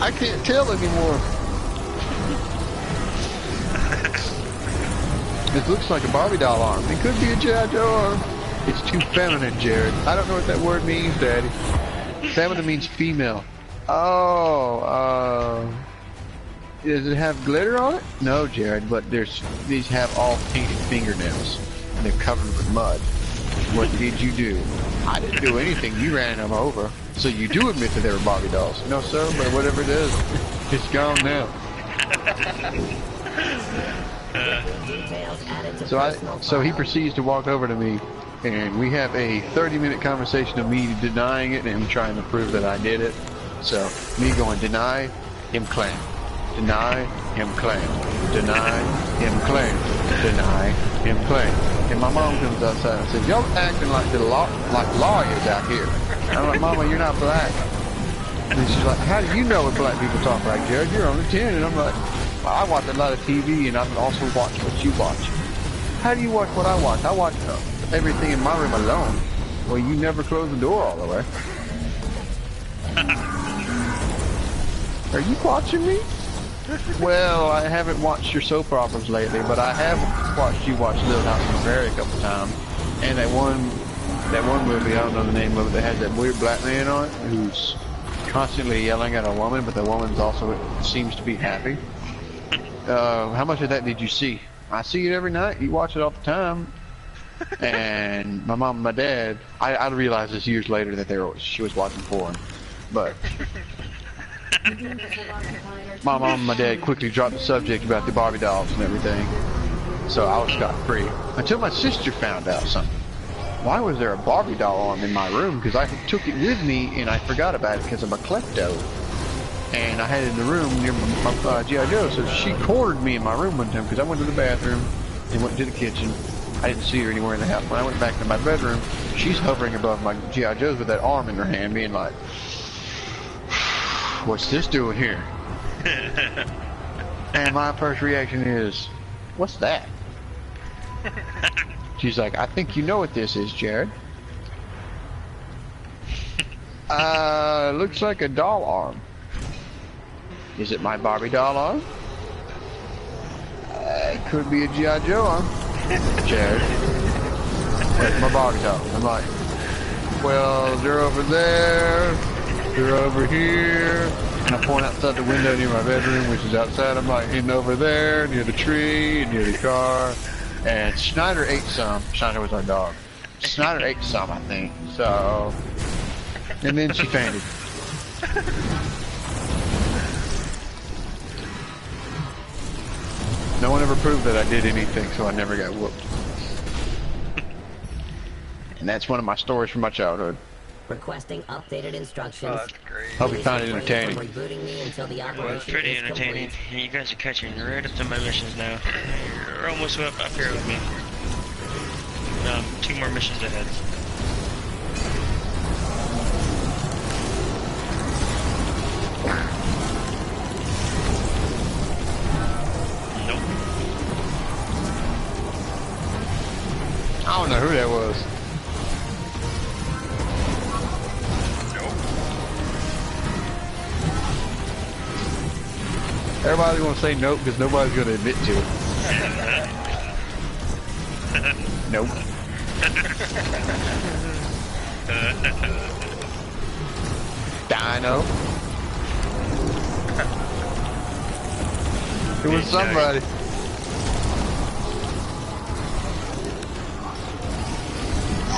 I can't tell anymore. This looks like a Barbie doll arm. It could be a G.I. Joe arm. It's too feminine, Jared. I don't know what that word means, Daddy. Feminine means female. Oh, does it have glitter on it? No, Jared, but these have all painted fingernails. And they're covered with mud. What did you do? I didn't do anything. You ran them over. So you do admit that they were Barbie dolls. No, sir, but whatever it is, it's gone now. So he proceeds to walk over to me, and we have a 30-minute conversation of me denying it and him trying to prove that I did it. So me going, deny, him claim. Deny, him claim. Deny, him claim. Deny, him claim. And my mom comes outside and says, y'all acting like lawyers out here. And I'm like, Mama, you're not black. And she's like, how do you know what black people talk like, Jared? You're only 10. And I'm like, well, I watch a lot of TV, and I also watch what you watch. How do you watch what I watch? I watch everything in my room alone. Well, you never close the door all the way. Are you watching me? Well, I haven't watched your soap operas lately, but I have watched you watch Little House on the Prairie a couple times. And that one movie, I don't know the name of it, that has that weird black man on it who's constantly yelling at a woman, but the woman's also seems to be happy. How much of that did you see? I see it every night. You watch it all the time. And my mom and my dad, I realized this years later that she was watching porn. But my mom and my dad quickly dropped the subject about the Barbie dolls and everything. So I was scot-free. Until my sister found out something. Why was there a Barbie doll arm in my room? Because I took it with me and I forgot about it because I'm a klepto. And I had it in the room near my G.I. Joe, so she cornered me in my room one time because I went to the bathroom and went to the kitchen. I didn't see her anywhere in the house. When I went back to my bedroom, she's hovering above my G.I. Joes with that arm in her hand, being like, What's this doing here? And my first reaction is, what's that? She's like, I think you know what this is, Jared. Looks like a doll arm. Is it my Barbie doll arm? It could be a G.I. Joe arm. Jared, where's my Barbie doll? I'm like, well, they're over there, they're over here. And I point outside the window near my bedroom, which is outside. I'm like, hidden over there, near the tree, near the car. And Schneider ate some. Schneider was our dog. Schneider ate some, I think. So, and then she fainted. No one ever proved that I did anything, so I never got whooped. And that's one of my stories from my childhood. Requesting updated instructions. Oh, that's great. Hope you found it entertaining. Rebooting me until the operation It's pretty is entertaining. complete. You guys are catching right up to my missions now. You're almost up here with me. 2 more missions ahead. Nope. I don't know who that was. Everybody want to say nope because nobody's going to admit to it. Nope. Dino. It was somebody.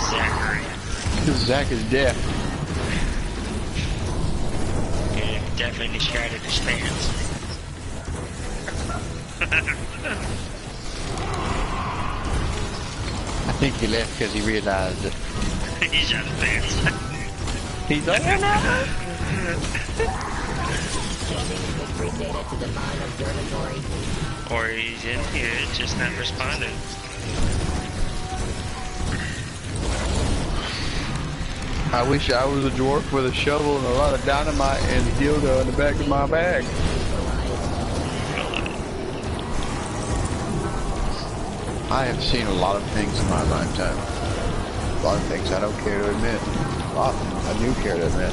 Zachary. Zach is deaf. Yeah, definitely shouted his pants. I think he left because he realized that He's out of pants. he's like, no. Victory data to Divine Observatory. Or he's in here, just not responding. I wish I was a dwarf with a shovel and a lot of dynamite and a dildo in the back of my bag. I have seen a lot of things in my lifetime. A lot of things I don't care to admit. A lot I do care to admit.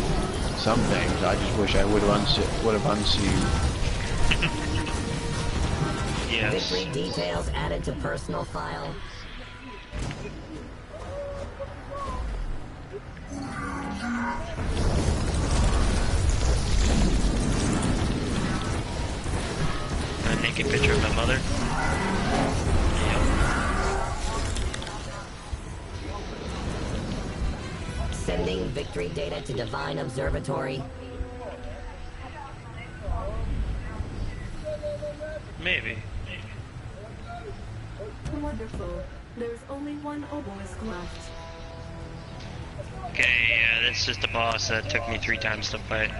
Some things I just wish I would have unseen. Yes. Victory details added to personal file. A naked picture of my mother. Sending victory data to Divine Observatory. Maybe. Wonderful. There's only one obelisk left. Okay, yeah, this is the boss that took me 3 times to fight.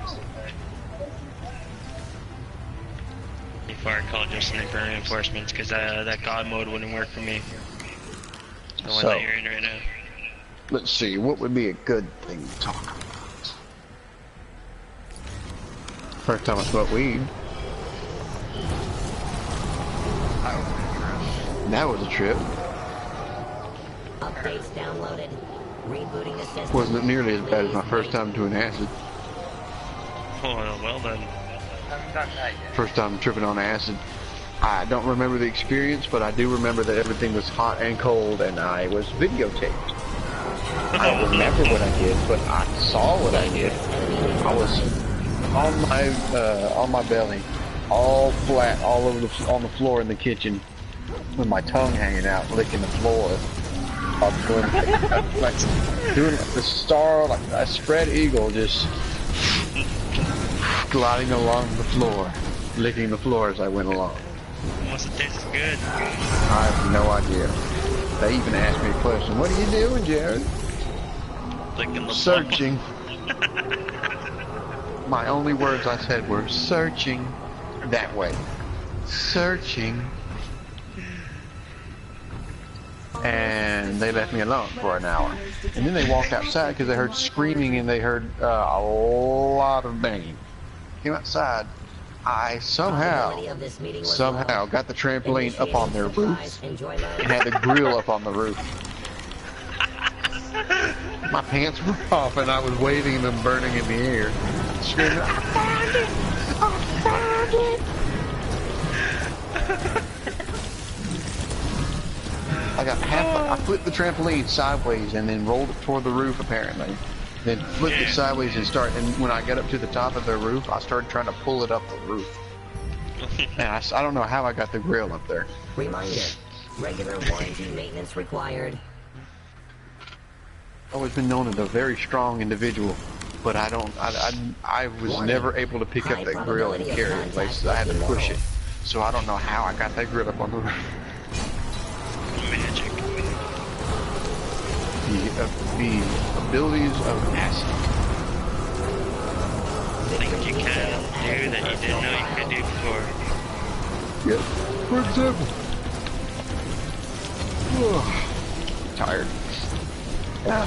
Before I called just sniper reinforcements, because that god mode wouldn't work for me. The one So, that you're in right now. let's see, what would be a good thing to talk about? First time I smoked weed. That was a trip. Updates downloaded. Rebooting the system. Wasn't nearly as bad as my first time doing acid. Oh, well then. I haven't done that yet. First time tripping on acid. I don't remember the experience, but I do remember that everything was hot and cold and I was videotaped. I don't remember what I did, but I saw what I did. I was on my belly, all flat, all over on the floor in the kitchen, with my tongue hanging out, licking the floor. I was doing the star, like a spread eagle, just gliding along the floor, licking the floor as I went along. Must have tasted good. I have no idea. They even asked me a question. What are you doing, Jared? Licking the Searching. My only words I said were searching that way. Searching. And they left me alone for an hour. And then they walked outside because they heard screaming and they heard a lot of banging. came outside. I Probability of this meeting was low. got the trampoline up on their Surprise, roof enjoy mode. and had the grill up on the roof. My pants were off and I was waving them burning in the air, screaming, "I found it! I found it!" I got I flipped the trampoline sideways and then rolled it toward the roof apparently. Then flipped it sideways and when I got up to the top of the roof, I started trying to pull it up the roof. And I don't know how I got the grill up there. Reminder, regular warranty maintenance required. I've always been known as a very strong individual, but I was never able to pick up that grill and carry it places. I had to push it. So I don't know how I got that grill up on the roof. Magic. The abilities of acid. Things you can do that you didn't know you could do before. Yeah, for example. Tired.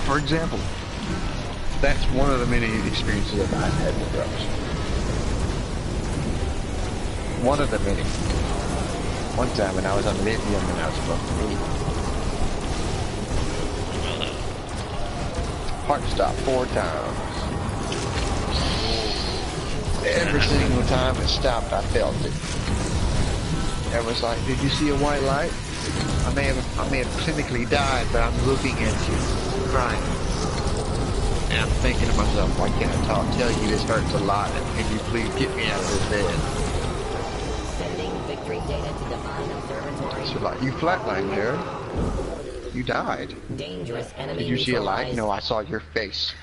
For example. That's one of the many experiences that I've had with drugs. One of the many. One time when I was on lithium and I was smoking weed. Heart stopped 4 times. Every single time it stopped, I felt it. I was like, "Did you see a white light? I may have clinically died, but I'm looking at you, crying." And I'm thinking to myself, "Why can't I tell you this hurts a lot? And can you please get me out of this bed?" Sending victory data to Divine Observatory. So like, "You flatlined, Jared. You died. Dangerous enemy. Did you see a light?" "No, I saw your face."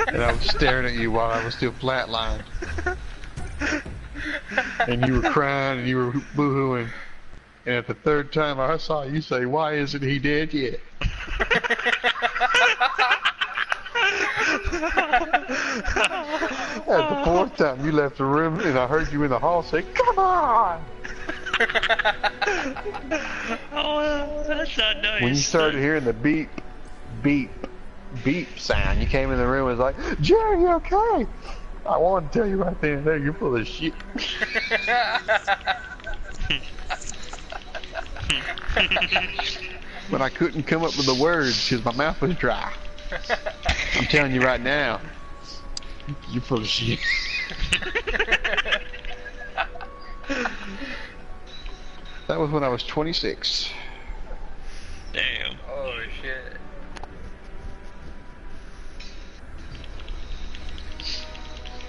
And I was staring at you while I was still flatlined. And you were crying and you were boo-hooing. And at the 3rd time I saw you say, "Why isn't he dead yet?" At the 4th time you left the room and I heard you in the hall say, "Come on!" Oh, that's not nice. When you started hearing the beep, beep, beep sound, you came in the room and was like, "Jerry, you okay?" I wanted to tell you right then and there, you're full of shit. But I couldn't come up with the words because my mouth was dry. I'm telling you right now, you're full of shit. That was when I was 26. Damn. Oh shit.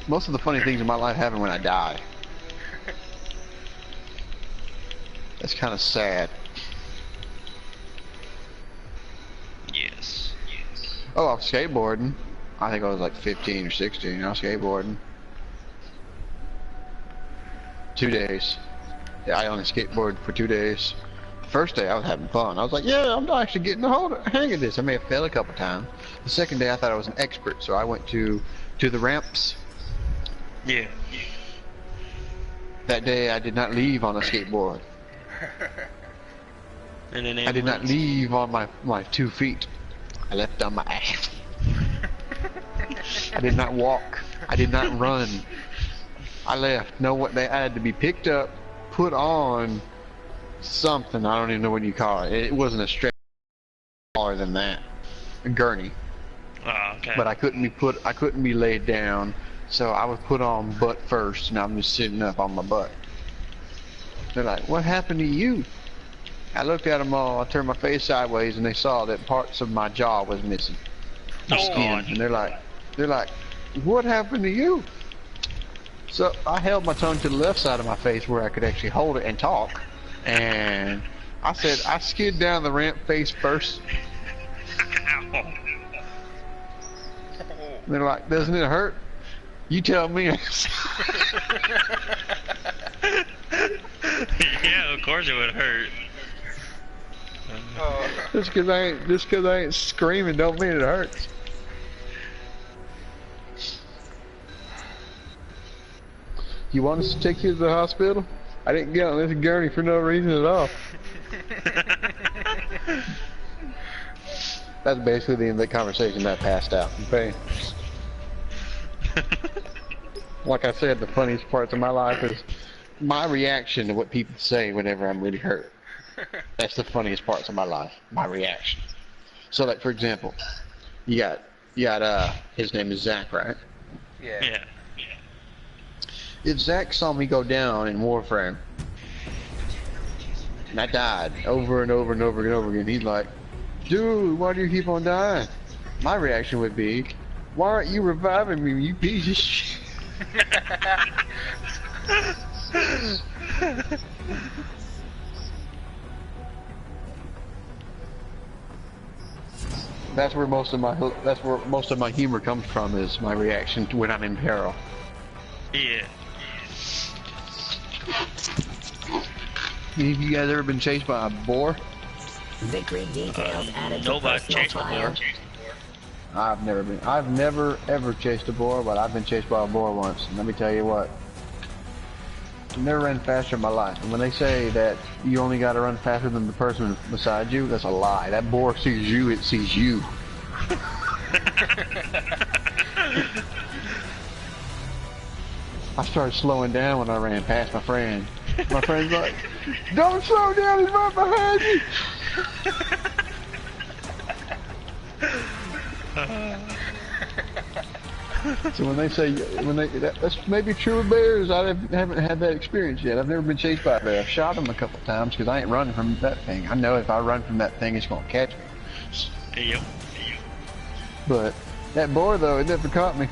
Most of the funny things in my life happen when I die. That's kind of sad. Yes. Yes. Oh, I was skateboarding. I think I was like 15 or 16. I was skateboarding. 2 days. Yeah, I only skateboarded for 2 days. The first day I was having fun. I was like, "Yeah, I'm actually getting the hang of this." I may have failed a couple times. The second day I thought I was an expert, so I went to the ramps. Yeah. That day I did not leave on a skateboard. And then I did not leave on my 2 feet. I left on my ass. I did not walk. I did not run. I left. No, what they had to be picked up, put on something. I don't even know what you call it. It wasn't a stretch taller than that. A gurney. Oh, okay. But I couldn't be laid down. So I was put on butt first, and I'm just sitting up on my butt. They're like, "What happened to you?" I looked at them all. I turned my face sideways, and they saw that parts of my jaw was missing. The skin. And they're like, "What happened to you?" So I held my tongue to the left side of my face where I could actually hold it and talk. And I said, "I skid down the ramp face first." They're like, "Doesn't it hurt?" "You tell me." Yeah, of course it would hurt. Just cause I ain't screaming don't mean it hurts. "You want us to take you to the hospital?" "I didn't get on this gurney for no reason at all." That's basically the end of the conversation. That passed out. Okay. Like I said, the funniest parts of my life is my reaction to what people say whenever I'm really hurt. That's the funniest parts of my life. My reaction. So, like for example, you got his name is Zach, right? Yeah. Yeah. If Zach saw me go down in Warframe, and I died over and over and over and over again, he's like, dude, why do you keep on dying? My reaction would be, why aren't you reviving me, you piece of shit? That's where most of my humor comes from, is my reaction to when I'm in peril. Yeah. Have you guys ever been chased by a boar? Victory details added to Nobody personal chased a file. boar. I've never ever chased a boar, but I've been chased by a boar once. And let me tell you what, I've never ran faster in my life. And when they say that you only got to run faster than the person beside you, that's a lie. That boar sees you, it sees you. I started slowing down when I ran past my friend. My friend's like, don't slow down, he's right behind you. So when they say, that's maybe true of bears. I haven't had that experience yet. I've never been chased by a bear. I've shot them a couple times because I ain't running from that thing. I know if I run from that thing, it's gonna catch me. Yep. But that boar though, it never caught me.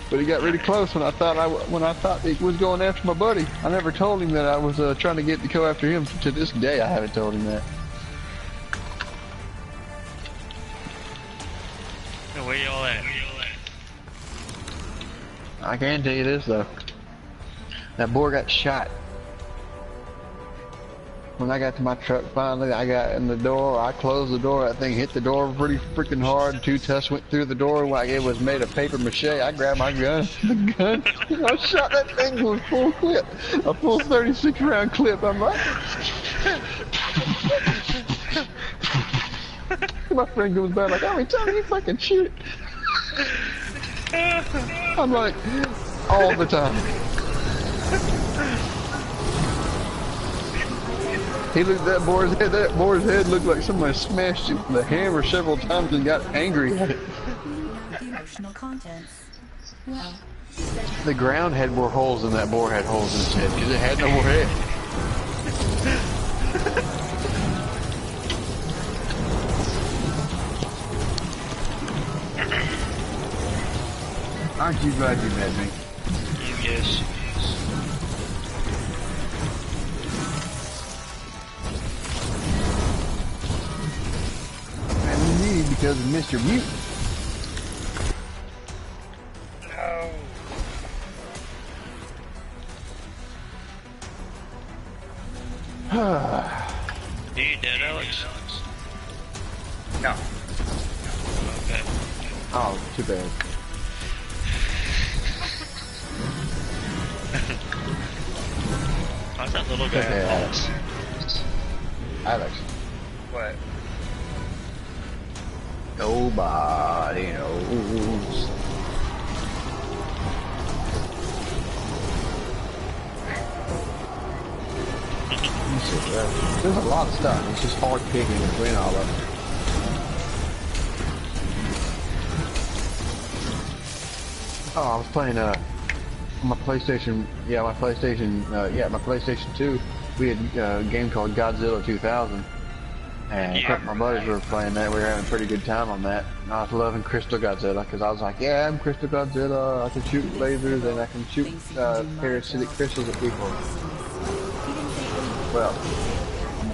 But he got really close when I thought he was going after my buddy. I never told him that I was trying to go after him. To this day, I haven't told him that. And where y'all at? I can tell you this though. That boar got shot. When I got to my truck finally, I got in the door, I closed the door, that thing hit the door pretty freaking hard, 2 tusks went through the door like it was made of paper mache. I grabbed my gun, I shot that thing with a full clip, a full 36 round clip. I'm like, my friend goes back like, how many times you fucking shoot it? I'm like, all the time. He looked at that boar's head looked like somebody smashed it with the hammer several times and got angry at it. Emotional contents. Well, The ground had more holes than that boar had holes in its head, because it had no more head. Aren't you glad you met me? Yes. And me because of Mr. Mute. Are you dead, Alex? No. Okay. Oh, too bad. How's that little guy? Okay, Alex. Alex. What? Nobody knows. There's a lot of stuff. It's just hard picking between all of them. Oh, I was playing on my PlayStation. Yeah, my PlayStation 2. We had a game called Godzilla 2000, and a couple of my buddies were playing that. We were having a pretty good time on that. And I was loving Crystal Godzilla because I was like, yeah, I'm Crystal Godzilla. I can shoot lasers and I can shoot parasitic crystals at people. Well,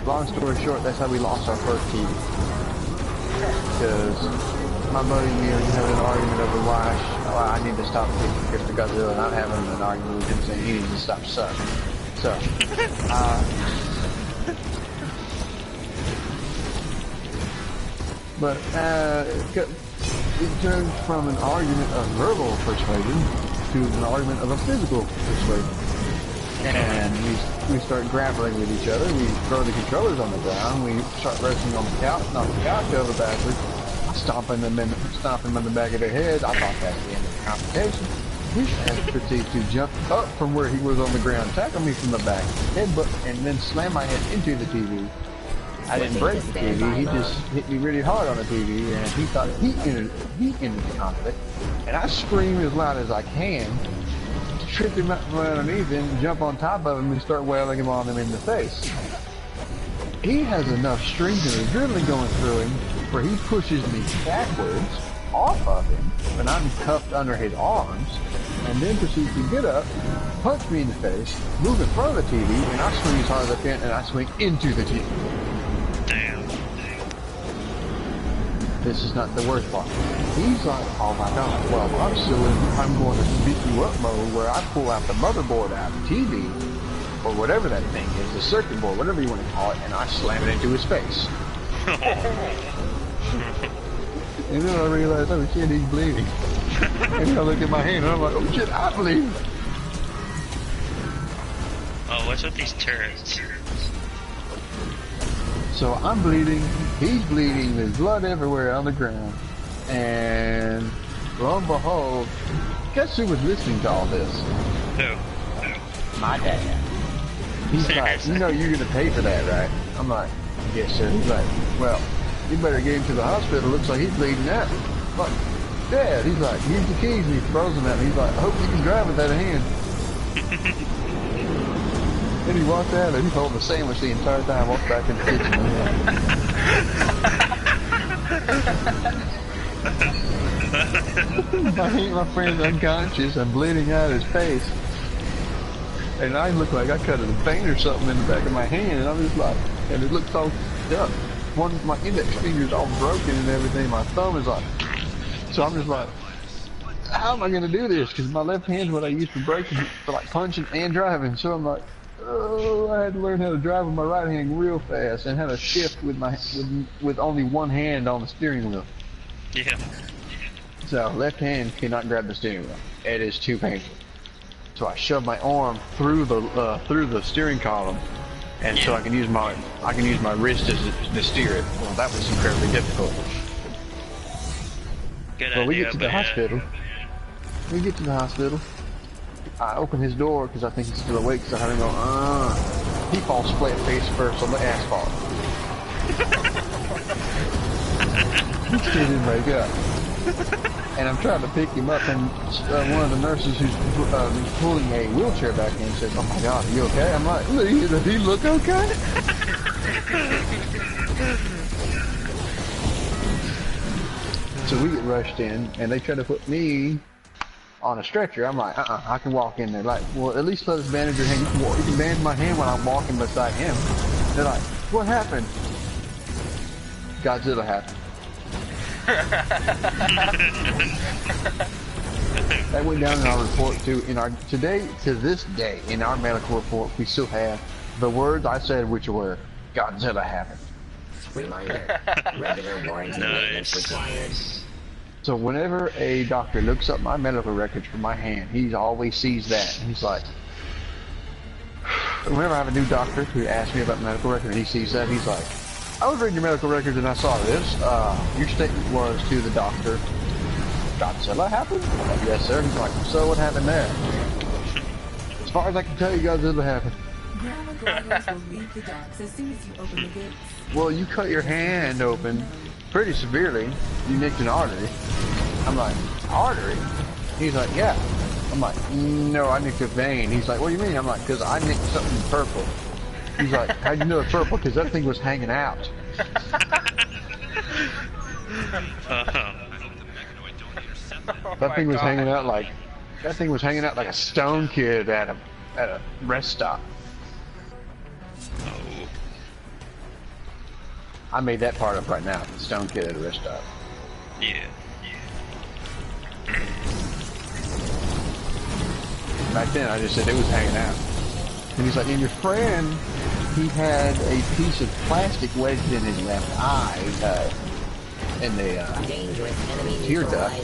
long story short, that's how we lost our first TV. Because my buddy and me were having an argument over why I need to stop picking Crystal Godzilla, and I'm having an argument with him saying he needs to stop sucking. So, but it turned from an argument of verbal persuasion to an argument of a physical persuasion. And we start grappling with each other. We throw the controllers on the ground. We start wrestling on the couch, knock the couch over backwards. I stomp him in the back of their head. I thought that was the end of Complication. His ass proceeds to jump up from where he was on the ground, tackle me from the back, headbutt, and then slam my head into the TV. I didn't break the TV, he just hit me really hard on the TV, and he thought he ended the conflict. And I scream as loud as I can, trip him up from underneath him, jump on top of him, and start wailing him on him in the face. He has enough strength and adrenaline going through him where he pushes me backwards off of him, and I'm cuffed under his arms, and then proceeds to get up, punch me in the face, move in front of the TV, and I swing as hard as I can, and I swing into the TV. Damn. This is not the worst part. He's like, oh my god, well, I'm going to beat you up mode where I pull out the motherboard out of the TV, or whatever that thing is, the circuit board, whatever you want to call it, and I slam it into his face. And then I realized, oh shit, he's bleeding. And then I look at my hand and I'm like, oh shit, I bleed. Oh, what's with these turrets? So I'm bleeding, he's bleeding, there's blood everywhere on the ground. And lo and behold, guess who was listening to all this? Who? My dad. He's like, you know you're gonna pay for that, right? I'm like, yes sir. He's like, well, you better get him to the hospital, looks like he's bleeding out. I'm like, Dad, he's like, here's the keys, and he throws them at me. He's like, I hope you can drive with that hand. Then he walked out and he's holding a sandwich the entire time, walked back in the kitchen. My friend's unconscious, I'm bleeding out his face. And I look like I cut a vein or something in the back of my hand, and I'm just like, and it looks all up. One of my index finger's all broken and everything, my thumb is like, so I'm just like, how am I going to do this? Because my left hand's what I use for braking, for like punching and driving, so I'm like, oh, I had to learn how to drive with my right hand real fast, and how to shift with my, with only one hand on the steering wheel. Yeah. So left hand cannot grab the steering wheel. It is too painful. So I shove my arm through the steering column, and so I can use my wrist to steer it. Well, that was incredibly difficult. Good Well, we idea, get to the hospital. We get to the hospital. I open his door because I think he's still awake. So I heard him go, He falls flat face first on the asphalt. He still didn't wake up. And I'm trying to pick him up, and one of the nurses who's pulling a wheelchair back in says, oh my god, are you okay? I'm like, does he look okay? So we get rushed in, and they try to put me on a stretcher. I'm like, I can walk in there. Like, well, at least let us bandage your hand. You can bandage my hand when I'm walking beside him. They're like, what happened? Godzilla happened. That went down in our report too. To this day, in our medical report, we still have the words I said, which were Godzilla happened. Reminder, regular warranty maintenance required. So whenever a doctor looks up my medical records for my hand, he always sees that. And he's like, whenever I have a new doctor who asks me about medical record and he sees that, he's like, I was reading your medical records and I saw this. Your statement was to the doctor, Godzilla happened? I'm like, yes, sir. He's like, so what happened there? As far as I can tell you, Godzilla happened. Ground gliders will leave the docks as soon as you open the gates. Well, you cut your hand open pretty severely. You nicked an artery. I'm like, artery? He's like, yeah. I'm like, no, I nicked a vein. He's like, what do you mean? I'm like, because I nicked something purple. He's like, how'd you know it's purple? Because that thing was hanging out. That thing was hanging out like a stone kid at a rest stop. Oh. I made that part up right now. Stone kid at a rest stop. Yeah. Back then, I just said it was hanging out. And he's like, and your friend, he had a piece of plastic wedged in his left eye, in the tear duct,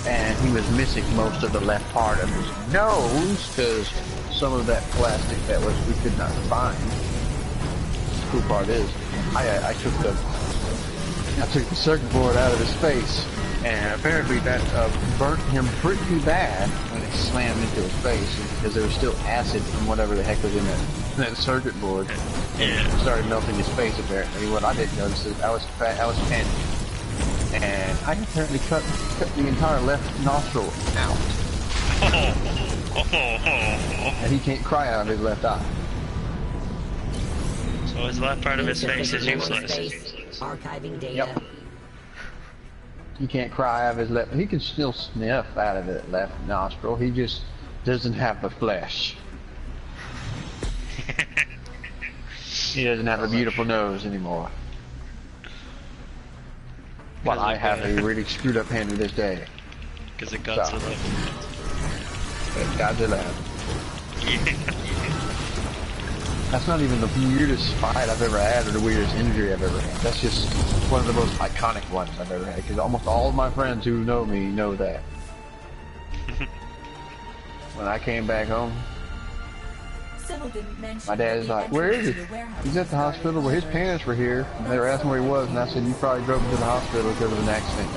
and he was missing most of the left part of his nose because some of that plastic that we could not find. The cool part is, I took the circuit board out of his face, And apparently that burnt him pretty bad when it slammed into his face because there was still acid from whatever the heck was in that circuit board. And it started melting his face apparently. What I didn't notice is I was panicking. And I apparently cut the entire left nostril out. And he can't cry out of his left eye. So his left part of his face is useless. Archiving data. Yep. He can't cry out of his left. He can still sniff out of the left nostril. He just doesn't have the flesh. He doesn't have a beautiful nose anymore. Well, I have a really screwed up hand to this day. Because of Godzilla. Godzilla. That's not even the weirdest fight I've ever had or the weirdest injury I've ever had. That's just one of the most iconic ones I've ever had. Because almost all of my friends who know me know that. When I came back home, my dad's like, "Where is he?" He's at the hospital. Well, his parents were here, and they were asking where he was, and I said, "You probably drove him to the hospital because of an accident."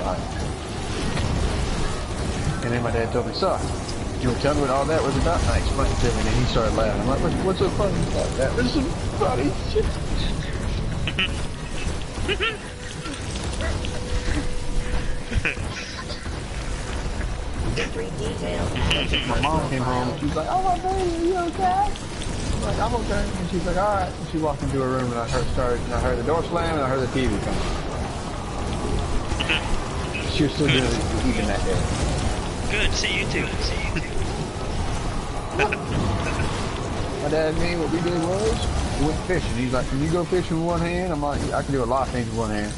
And then my dad told me, "Son, you want to tell me what all that was about?" And I explained it to him, and then he started laughing. I'm like, "What's so funny about that?" There's some funny shit. My mom came home, and she's like, "Oh, my baby, are you okay?" I'm like, "I'm okay." And she's like, "All right." And she walked into her room, and I heard the door slam, and I heard the TV come on. She was still doing it even that day. Good, see you too. My dad and me, what we did was, we went fishing. He's like, "Can you go fishing with one hand?" I'm like, "I can do a lot of things with one hand."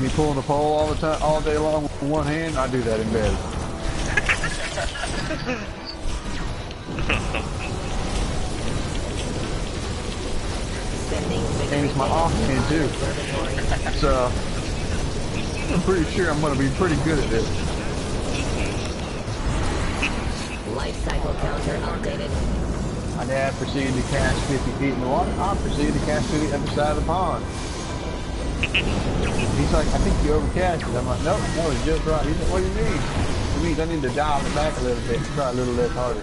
Me pulling the pole all the time, all day long with one hand, I do that in bed. And it's my off hand too. So I'm pretty sure I'm going to be pretty good at this. Life cycle counter updated. My dad proceeded to cast 50 feet in the water. I proceeded to cast to the other side of the pond. He's like, "I think you overcast it." I'm like, "Nope, no, it's just right." He's like, "What do you mean?" It means I need to dial it back a little bit, try a little less harder.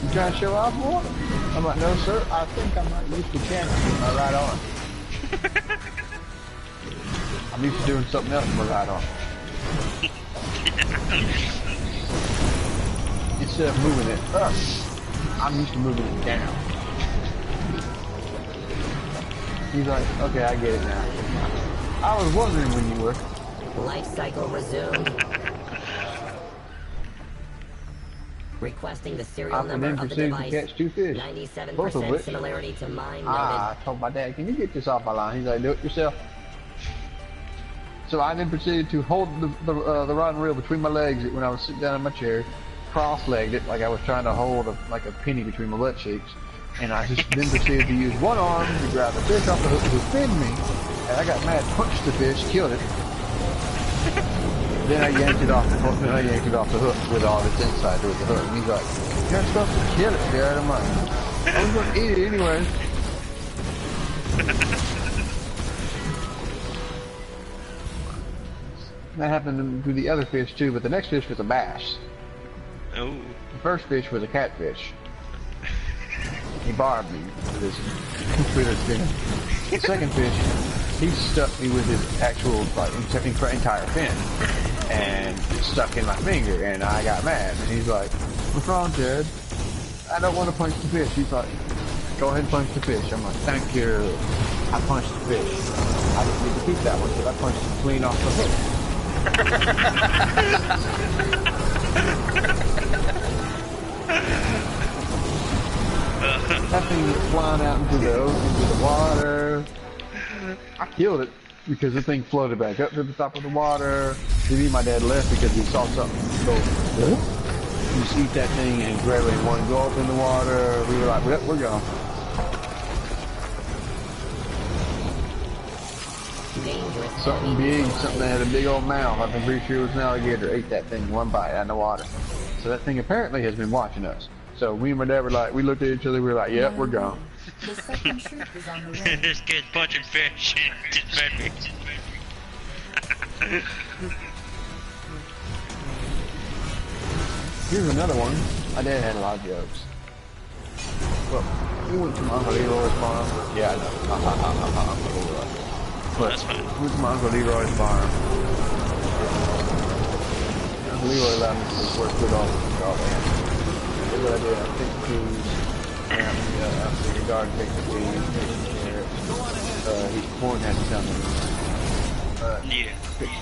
"You trying to show off more?" I'm like, "No, sir, I think I might use the camera with my right arm." I'm used to doing something else with my right arm. Instead of moving it up, I'm used to moving it down. He's like, "Okay, I get it now." I was wondering when you were. Life cycle resumed. Requesting the serial number of the device. Catch 2 fish. 97% similarity to mine noted. I told my dad, "Can you get this off my line?" He's like, "Do it yourself." So I then proceeded to hold the rod and reel between my legs when I was sitting down in my chair, cross-legged it like I was trying to hold like a penny between my butt cheeks. And I just then proceeded to use one arm to grab the fish off the hook to spin me. And I got mad, punched the fish, killed it. Then I yanked it off the hook, with all its inside with the hook. And he's like, "You're not supposed to kill it, Dad." I'm like, "I was going to eat it anyway." That happened to the other fish too, but the next fish was a bass. Oh. The first fish was a catfish. He barbed me with his fin. The second fish, he stuck me with his actual entire fin and stuck in my finger, and I got mad. And he's like, "What's wrong, Jared?" "I don't want to punch the fish." He's like, "Go ahead and punch the fish." I'm like, "Thank you." I punched the fish. I didn't need to keep that one, but I punched it clean off the hook. That thing was flying out into the water. I killed it because the thing floated back up to the top of the water. Maybe my dad left because he saw something go. You just eat that thing and grab it and want to go up in the water. We were like, "Yep, we're gone." Something big, something that had a big old mouth. I'm pretty sure it was an alligator. Ate that thing one bite out in the water. So that thing apparently has been watching us. So we and my dad were like, we looked at each other, we were like, "Yep, we're gone." The second ship is on the way. This kid's punching fish. Just fed me. Here's another one. My dad had a lot of jokes. Well, we went to my Uncle Leroy's farm. Yeah, I know. Uncle Leroy. But That's fine. we went to my Uncle Leroy's farm. Uncle Leroy allowed me to work with all the animals. Here's what I did. I picked peas. Out to the garden, picked the peas, picked the carrots. He corn had to come in. Yeah.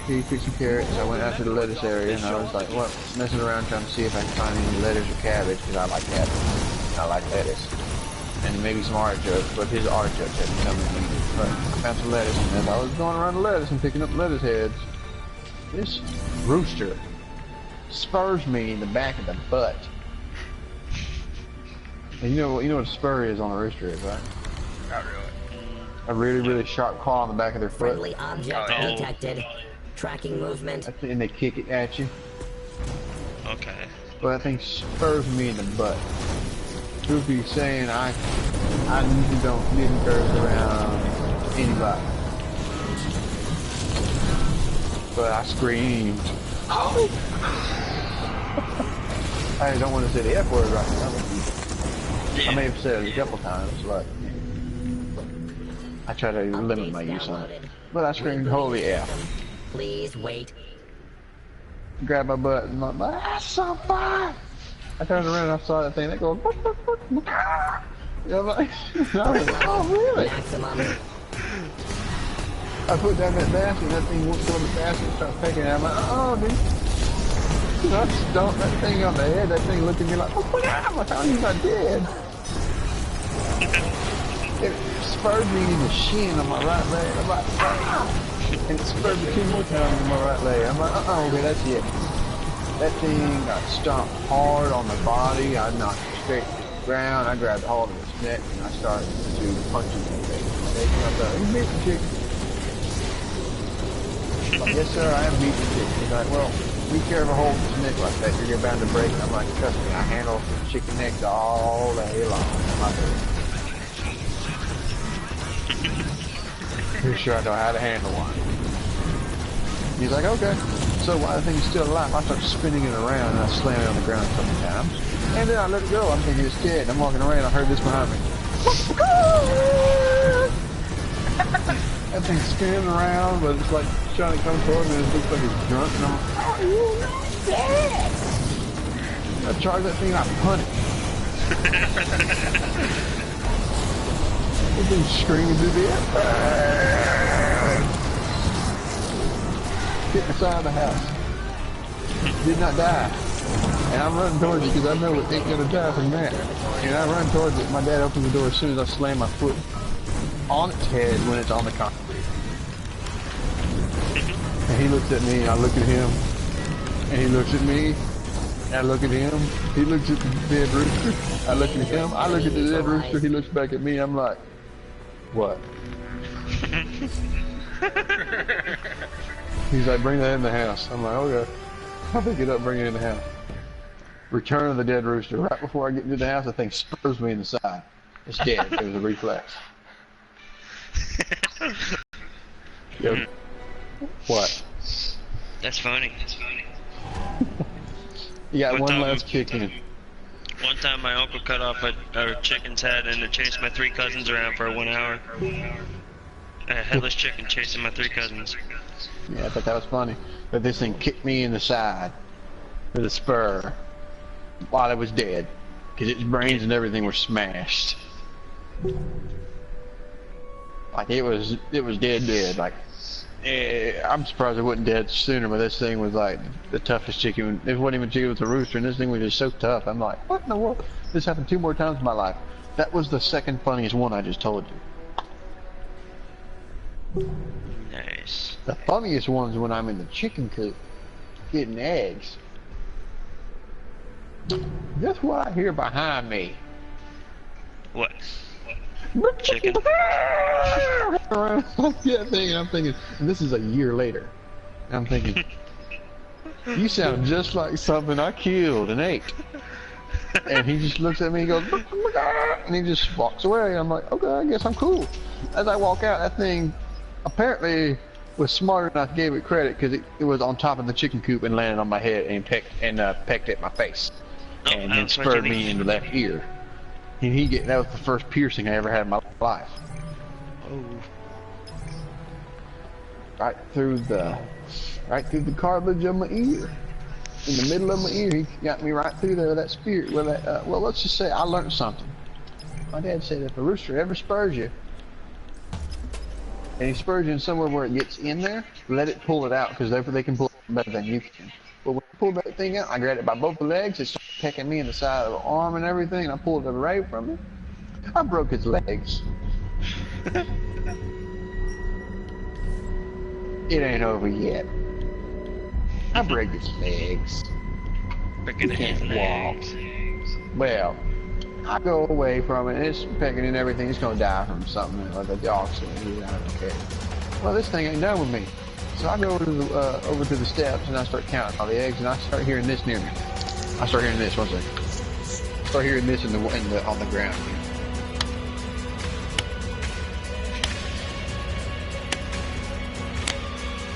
Picked some carrots. I went out to the lettuce area and I was like, what? Messing around trying to see if I can find any lettuce or cabbage because I like cabbage. I like lettuce. And maybe some artichokes, but his artichokes hadn't come in either. But I found some lettuce and as I was going around the lettuce and picking up lettuce heads, this rooster spurs me in the back of the butt. And you know what a spur is on a rooster is, right? Not really. A really, really sharp claw on the back of their foot. Friendly object detected. Tracking movement. And they kick it at you. Okay. But that thing spurs me in the butt. Goofy saying I usually didn't curse around anybody. But I screamed. Oh! I don't want to say the F word right now. I may have said it a couple times, but I try to limit my use on it. But I screamed, holy F. Please wait. Grabbed my butt and my that's on fire! I turned around and I saw that thing that goes, I'm like, oh really? Maximum. I put down that basket and that thing went toward the basket and started pecking at it. I'm like, oh dude. And I stomped that thing on the head, that thing looked at me like, oh my god, I'm like, how are you not dead? It spurred me in the shin on my right leg. I'm like, ah! And it spurred me 2 more times on my right leg. I'm like, okay, that's it. That thing got stomped hard on the body. I knocked it straight to the ground. I grabbed hold of his neck and I started to punch him in the face. They come up, you beat the chicken. I'm like, yes sir, I am beating the chicken. He's like, well, be careful holding his neck like that. You're bound to break it. I'm like, trust me, I handle chicken necks all day long. Pretty sure I know how to handle one. He's like, okay. So while the thing's still alive, I start spinning it around and I slam it on the ground a couple times. And then I let it go. I'm thinking it's dead. I'm walking around. I heard this behind me. That thing's spinning around, but it's like trying to come toward me and it looks like it's drunk. And I'm like, oh, you're not dead. I charged that thing and I punt it. It thing screaming to the air. Hit the side of the house. Did not die. And I'm running towards it because I know it ain't gonna die from that. And I run towards it. My dad opens the door as soon as I slam my foot on its head when it's on the concrete. And he looks at me and I look at him. And he looks at me. And I look at him. He looks at the dead rooster. I look at him. I look at the dead rooster. He looks back at me. I'm like, what? He's like, bring that in the house. I'm like, okay. I'll pick it up, bring it in the house. Return of the dead rooster. Right before I get into the house, the thing spurs me in the side. It's dead. It was a reflex. Yo. What? That's funny. You got one last kick in. One time my uncle cut off a chicken's head and it chased my 3 cousins around for 1 hour. A headless chicken chasing my 3 cousins. Yeah, I thought that was funny. But this thing kicked me in the side with a spur while it was dead. Because its brains and everything were smashed. Like it was dead. Like I'm surprised it wasn't dead sooner, but this thing was like the toughest chicken. It wasn't even chicken, it was a rooster, and this thing was just so tough. I'm like, what in the world? This happened 2 more times in my life. That was the second funniest one I just told you. Nice. The funniest one's when I'm in the chicken coop getting eggs. Guess what I hear behind me? What? Chicken. Yeah, I'm thinking, and this is a year later. I'm thinking, you sound just like something I killed and ate. And he just looks at me and goes, and he just walks away. I'm like, okay, I guess I'm cool. As I walk out, that thing apparently was smart enough to give it credit because it was on top of the chicken coop and landed on my head and pecked at my face. Oh, And then spurred me in the left ear. And that was the first piercing I ever had in my life. Oh. Right through the cartilage of my ear. In the middle of my ear, he got me right through there with that spear. Well, let's just say I learned something. My dad said if a rooster ever spurs you, and he spurs you in somewhere where it gets in there, let it pull it out, because they can pull it better than you can. But when I pulled that thing out, I grabbed it by both the legs, it started pecking me in the side of the arm and everything, and I pulled it away from it. I broke its legs. It ain't over yet. I break its legs. Breaking his legs. Well, I go away from it, and it's pecking and everything. It's gonna die from something, like a dog said. I don't care. Well, this thing ain't done with me. So I go over to the steps, and I start counting all the eggs, and I start hearing this near me. I start hearing this. 1 second. I start hearing this on the ground.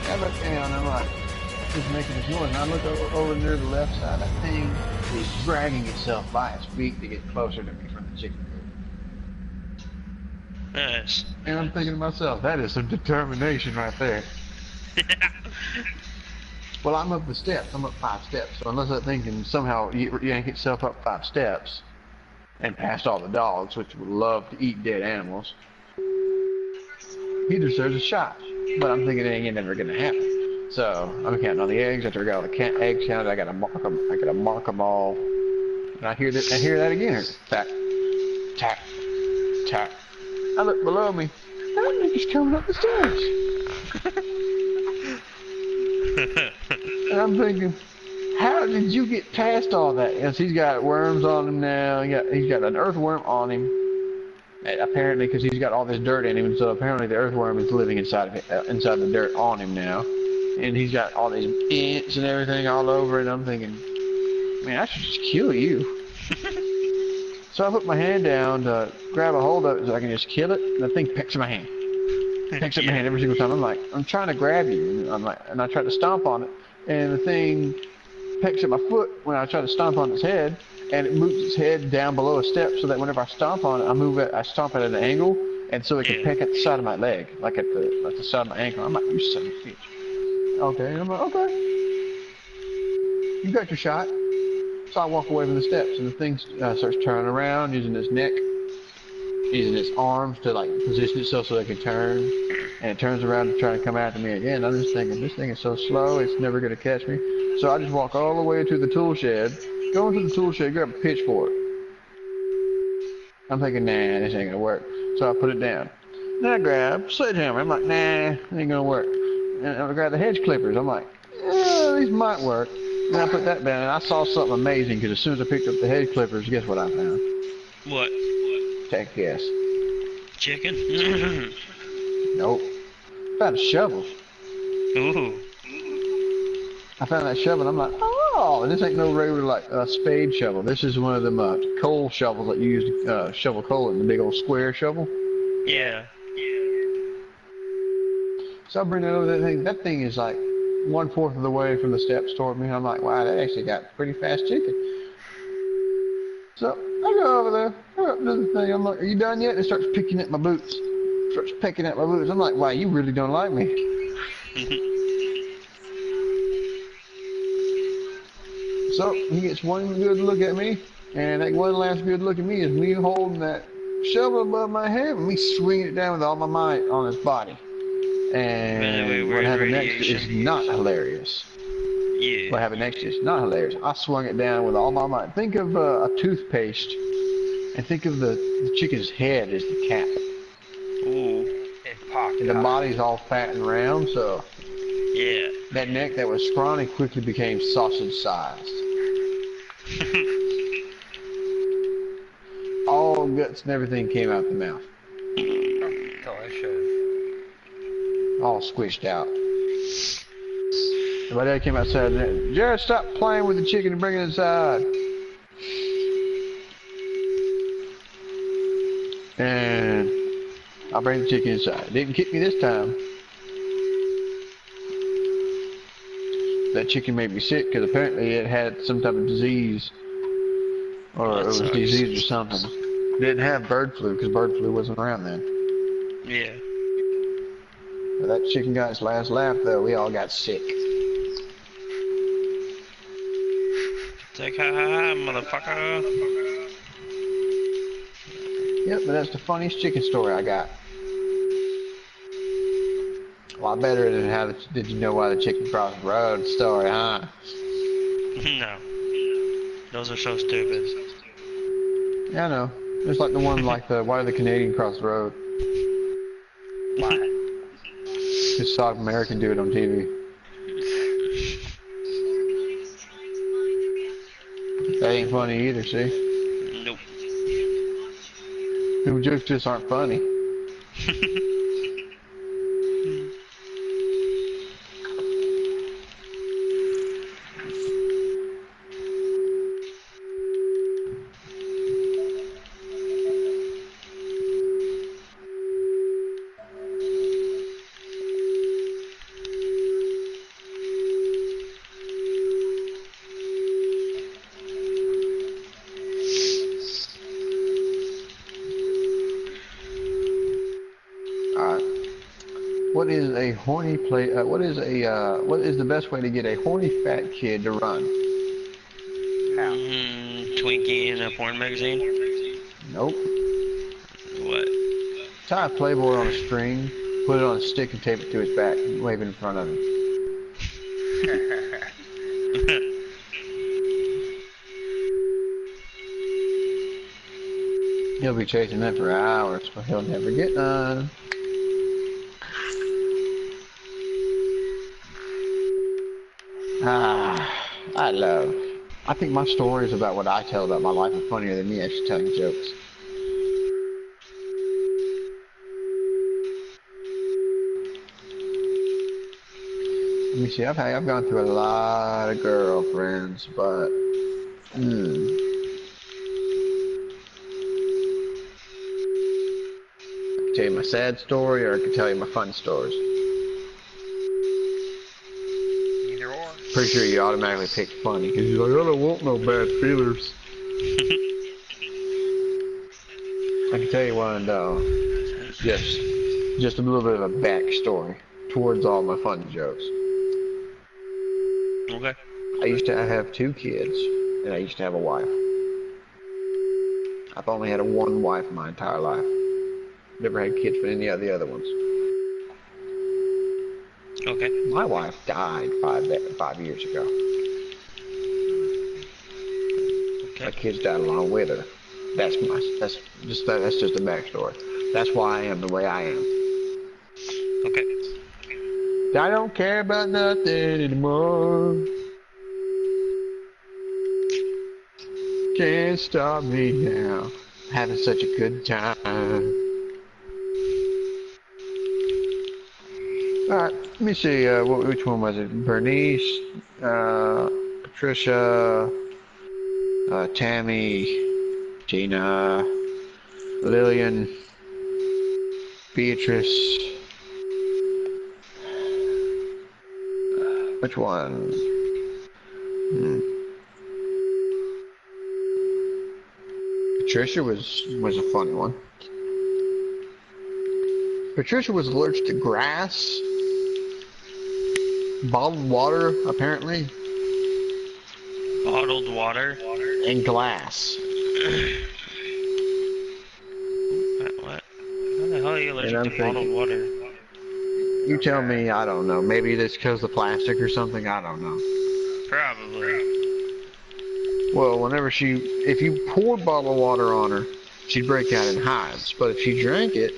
I look down, and I'm like, it's making this noise, and I look over near the left side. That thing is dragging itself by its feet to get closer to me from the chicken coop. Nice. And I'm thinking to myself, that is some determination right there. Well, I'm up the steps. I'm up 5 steps. So unless that thing can somehow yank itself up 5 steps and past all the dogs, which would love to eat dead animals, he deserves a shot. But I'm thinking it ain't never gonna happen. So I'm counting all the eggs. After I got all the eggs counted, I gotta mark them. I gotta mark them all. And I hear that again. Tack, tack, tack. I look below me. That nigga's coming up the stairs. And I'm thinking, how did you get past all that? Because he's got worms on him now. He's got an earthworm on him. Apparently, because he's got all this dirt in him, and so apparently the earthworm is living inside the dirt on him now, and he's got all these ants and everything all over, and I'm thinking, man, I should just kill you. So I put my hand down to grab a hold of it so I can just kill it, and the thing pecks at my hand. Pecks at my hand every single time. I'm like, I'm trying to grab you, and I try to stomp on it, and the thing pecks at my foot when I try to stomp on its head. And it moves its head down below a step so that whenever I stomp on it, I stomp it at an angle, and so it can peck at the side of my leg, like at the side of my ankle. I'm like, you son of a bitch. Okay, and I'm like, okay. You got your shot. So I walk away from the steps, and the thing starts turning around, using its neck, using its arms to like position itself so it can turn, and it turns around to try to come after me again. I'm just thinking, this thing is so slow, it's never gonna catch me. So I just walk all the way to the tool shed. Go into the tool shed, grab a pitchfork. I'm thinking, nah, this ain't gonna work. So I put it down. Then I grab a sledgehammer. I'm like, nah, it ain't gonna work. And I grab the hedge clippers. I'm like, yeah, these might work. And I put that down, and I saw something amazing, because as soon as I picked up the hedge clippers, guess what I found? What? Take a guess. Chicken? Nope. I found a shovel. Ooh. I found that shovel, and I'm like, oh, this ain't no regular, like, spade shovel. This is one of them coal shovels that you use to shovel coal in, the big old square shovel. Yeah. So I bring that over, that thing is like 1/4 of the way from the steps toward me. I'm like, wow, that actually got pretty fast chicken. So I go over there, I go up to the thing. I'm like, are you done yet? It starts picking at my boots. Starts pecking at my boots. I'm like, wow, you really don't like me. So he gets one good look at me, and that one last good look at me is me holding that shovel above my head and me swinging it down with all my might on his body. And what happened next is not hilarious. Yeah. What happened next is not hilarious. I swung it down with all my might. Think of a toothpaste, and think of the chicken's head as the cap. Ooh. It popped And the body's all fat and round, so Yeah. that neck that was scrawny quickly became sausage-sized. All guts and everything came out the mouth. Delicious. All squished out. And my dad came outside and, Jared, stop playing with the chicken and bring it inside. And I bring the chicken inside. Didn't kick me this time. That chicken made me sick because apparently it had some type of disease. Or it was disease or something. Didn't have bird flu because bird flu wasn't around then. Yeah. But that chicken got its last laugh though. We all got sick. It's like, ha ha ha, motherfucker. Yep, but that's the funniest chicken story I got. A lot better than how did you know why the chicken crossed the road story, huh? No. Those are so stupid. Yeah, I know. It's like the one like the why did the Canadian cross the road? Why? Just saw an American do it on TV. That ain't funny either, see? Nope. Them jokes just aren't funny. What is a horny what is the best way to get a horny fat kid to run? How? Twinkie in a porn magazine? Nope. What? Tie a Playboy on a string, put it on a stick and tape it to his back and wave it in front of him. He'll be chasing them for hours, but he'll never get none. I think my stories about what I tell about my life are funnier than me actually telling jokes. Let me see, I've gone through a lot of girlfriends, but I can tell you my sad story or I can tell you my fun stories. Pretty sure you automatically pick funny because you're like, I don't want no bad feelers. I can tell you one though, just a little bit of a backstory towards all my funny jokes. Okay. I used to have 2 kids, and I used to have a wife. I've only had one wife in my entire life. Never had kids with any of the other ones. Okay. My wife died 5 years ago. Okay. My kids died along with her. That's just a backstory. That's why I am the way I am. Okay. I don't care about nothing anymore. Can't stop me now. Having such a good time. Alright, let me see, which one was it? Bernice, Patricia, Tammy, Tina, Lillian, Beatrice. Which one? Patricia was a funny one. Patricia was allergic to grass, bottled water, apparently. Bottled water? And glass. What? How the hell are you allergic to bottled water? You tell me, I don't know. Maybe it's because of the plastic or something, I don't know. Probably. Well, if you poured bottled water on her, she'd break out in hives. But if she drank it,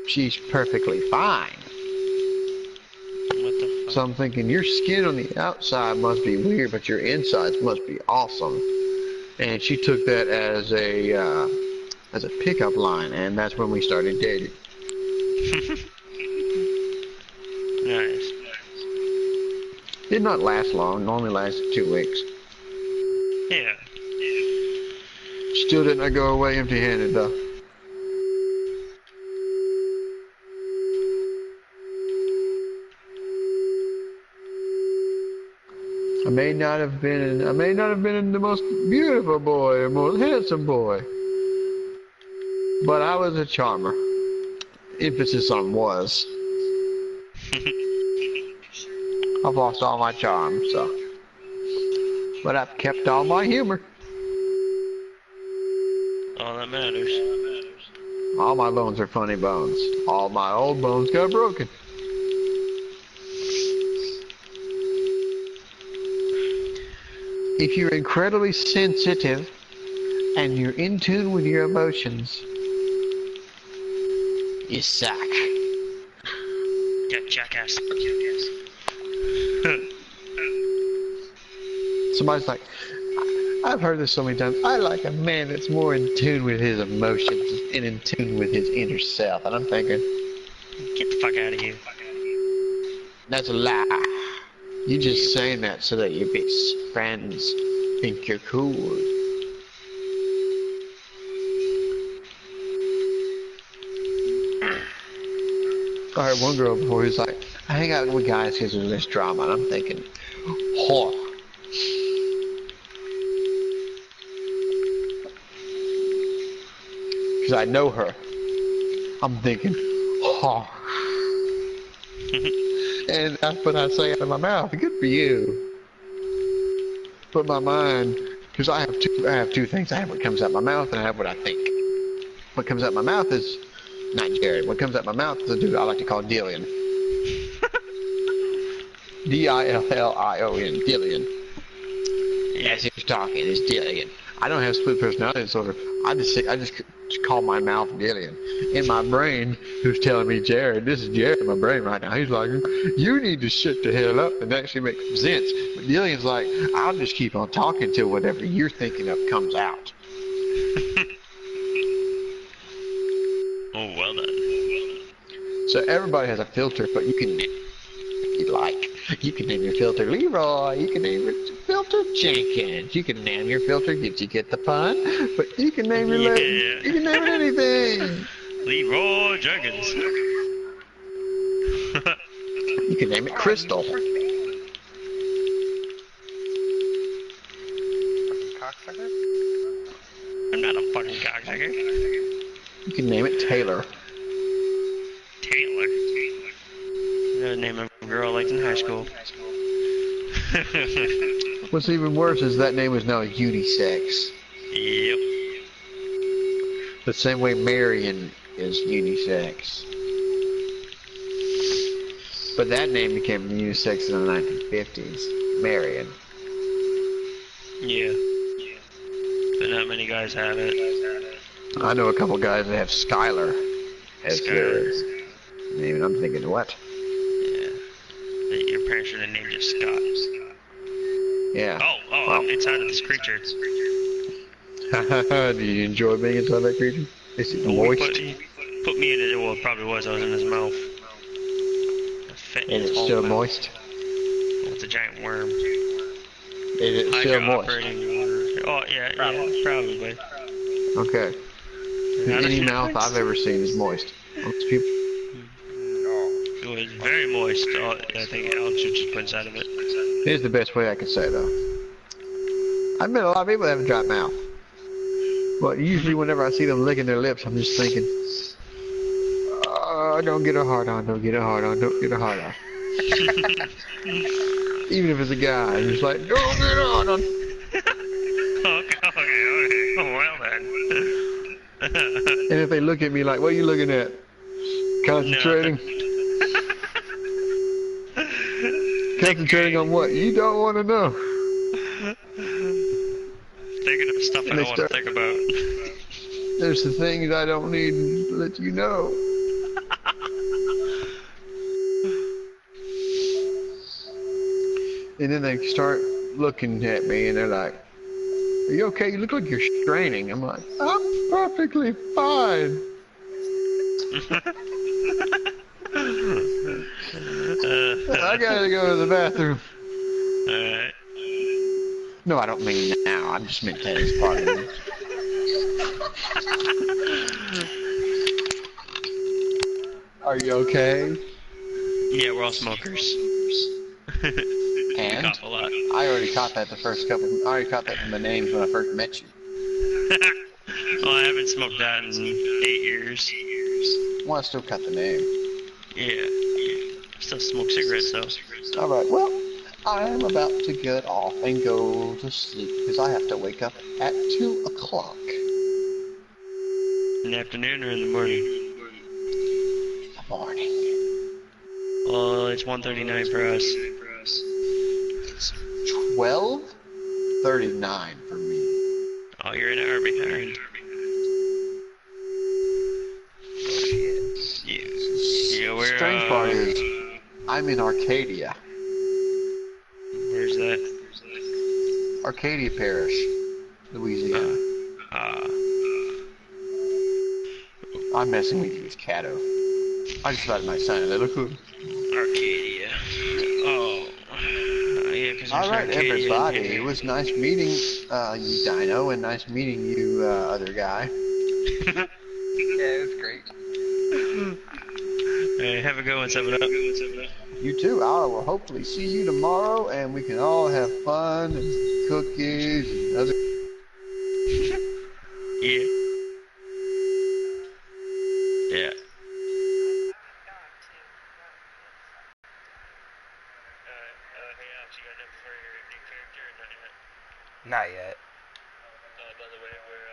she's perfectly fine. What the fuck? So I'm thinking your skin on the outside must be weird, but your insides must be awesome. And she took that as a pickup line, and that's when we started dating. Nice. Did not last long. It only lasted 2 weeks. Yeah. Still didn't go away empty-handed though. I may not have been the most beautiful boy or most handsome boy, but I was a charmer. Emphasis on was. I've lost all my charm, so. But I've kept all my humor. All that matters. All my bones are funny bones. All my old bones got broken. If you're incredibly sensitive and you're in tune with your emotions, you suck. Yeah, jackass. Somebody's like, I've heard this so many times. I like a man that's more in tune with his emotions and in tune with his inner self. And I'm thinking, Get the fuck out of here. that's a lie. You just saying that so that your best friends think you're cool. I heard one girl before who's like, I hang out with guys because there's less drama. And I'm thinking, whore. Because I know her. I'm thinking, whore. And that's what I say out of my mouth. Good for you. But my mind, because I have two things. I have what comes out my mouth, and I have what I think. What comes out my mouth is not Jared. What comes out my mouth is a dude I like to call Dillion. Dillion. Dillion. As he's talking, it's Dillion. I don't have split personality disorder. I just call my mouth Dillion. In my brain, who's telling me Jared, this is Jared in my brain right now. He's like, you need to shut the hell up and actually make some sense. But Dillion's like, I'll just keep on talking till whatever you're thinking of comes out. Oh, well done. So everybody has a filter, but you can name you like. You can name your filter Leroy. You can name your filter Jenkins. You can name your filter. Did you get the pun? But you can name your you can name it anything. Leroy Jenkins. You can name it Crystal. Cocksucker? I'm not a fucking cocksucker. You can name it Taylor. Taylor. The name of a girl I liked in high school. What's even worse is that name is now unisex. Yep. The same way Marion is unisex. But that name became unisex in the 1950s. Marion. Yeah. But not many guys have it. I know a couple guys that have Skylar as their name, and I'm thinking, what? Yeah. Your parents should have named you Scott. Yeah. Oh, I'm inside of this creature. Do you enjoy being inside that creature? Is it moist? Put me in it. Well, it probably was. I was in his mouth. Is it still moist? Well, it's a giant worm. Is it still moist? Oh, yeah, probably. Okay. Any mouth I've ever seen is moist. Most people. It was very moist. Oh, I think Alex should just put inside of it. Here's the best way I can say though. I've met a lot of people that have a dry mouth. But usually whenever I see them licking their lips, I'm just thinking, don't get a hard on, don't get a hard on, don't get a hard on. Even if it's a guy, I'm just like, don't get a hard on. Okay. Well then. And if they look at me like, what are you looking at? Concentrating? Concentrating on what? You don't want to know. Thinking of stuff I don't want to think about. There's the things I don't need to let you know. And then they start looking at me and they're like, are you okay? You look like you're straining. I'm like, I'm perfectly fine. I gotta go to the bathroom. Alright. No, I don't mean now. I just meant that as part of it. Are you okay? Yeah, we're all smokers. We And cough a lot. I already caught that I already caught that from the names when I first met you. Well, I haven't smoked that in 8 years. Well, I still cut the name. Yeah. Still smoke cigarettes though. Alright, well, I'm about to get off and go to sleep because I have to wake up at 2 o'clock. In the afternoon or in the morning? In the morning. Well, it's 1:39 for us. It's 12:39 for me. Oh, you're an hour behind. Yeah, we're, Strange part is, I'm in Arcadia. Where's that? Arcadia Parish, Louisiana. I'm messing with you, it's Cato. I just thought it might sound a little cool. Arcadia. Oh. Yeah, because there's Alright, Arcadia everybody. in It here. was nice meeting you, Dino, and nice meeting you, other guy. Yeah, it was great. Hey, have a good one, 7 Up. You too. I will hopefully see you tomorrow, and we can all have fun and cookies and other. Yeah. Yeah. Hey Alex, you got enough for your new character or not yet? Not yet. By the way, we're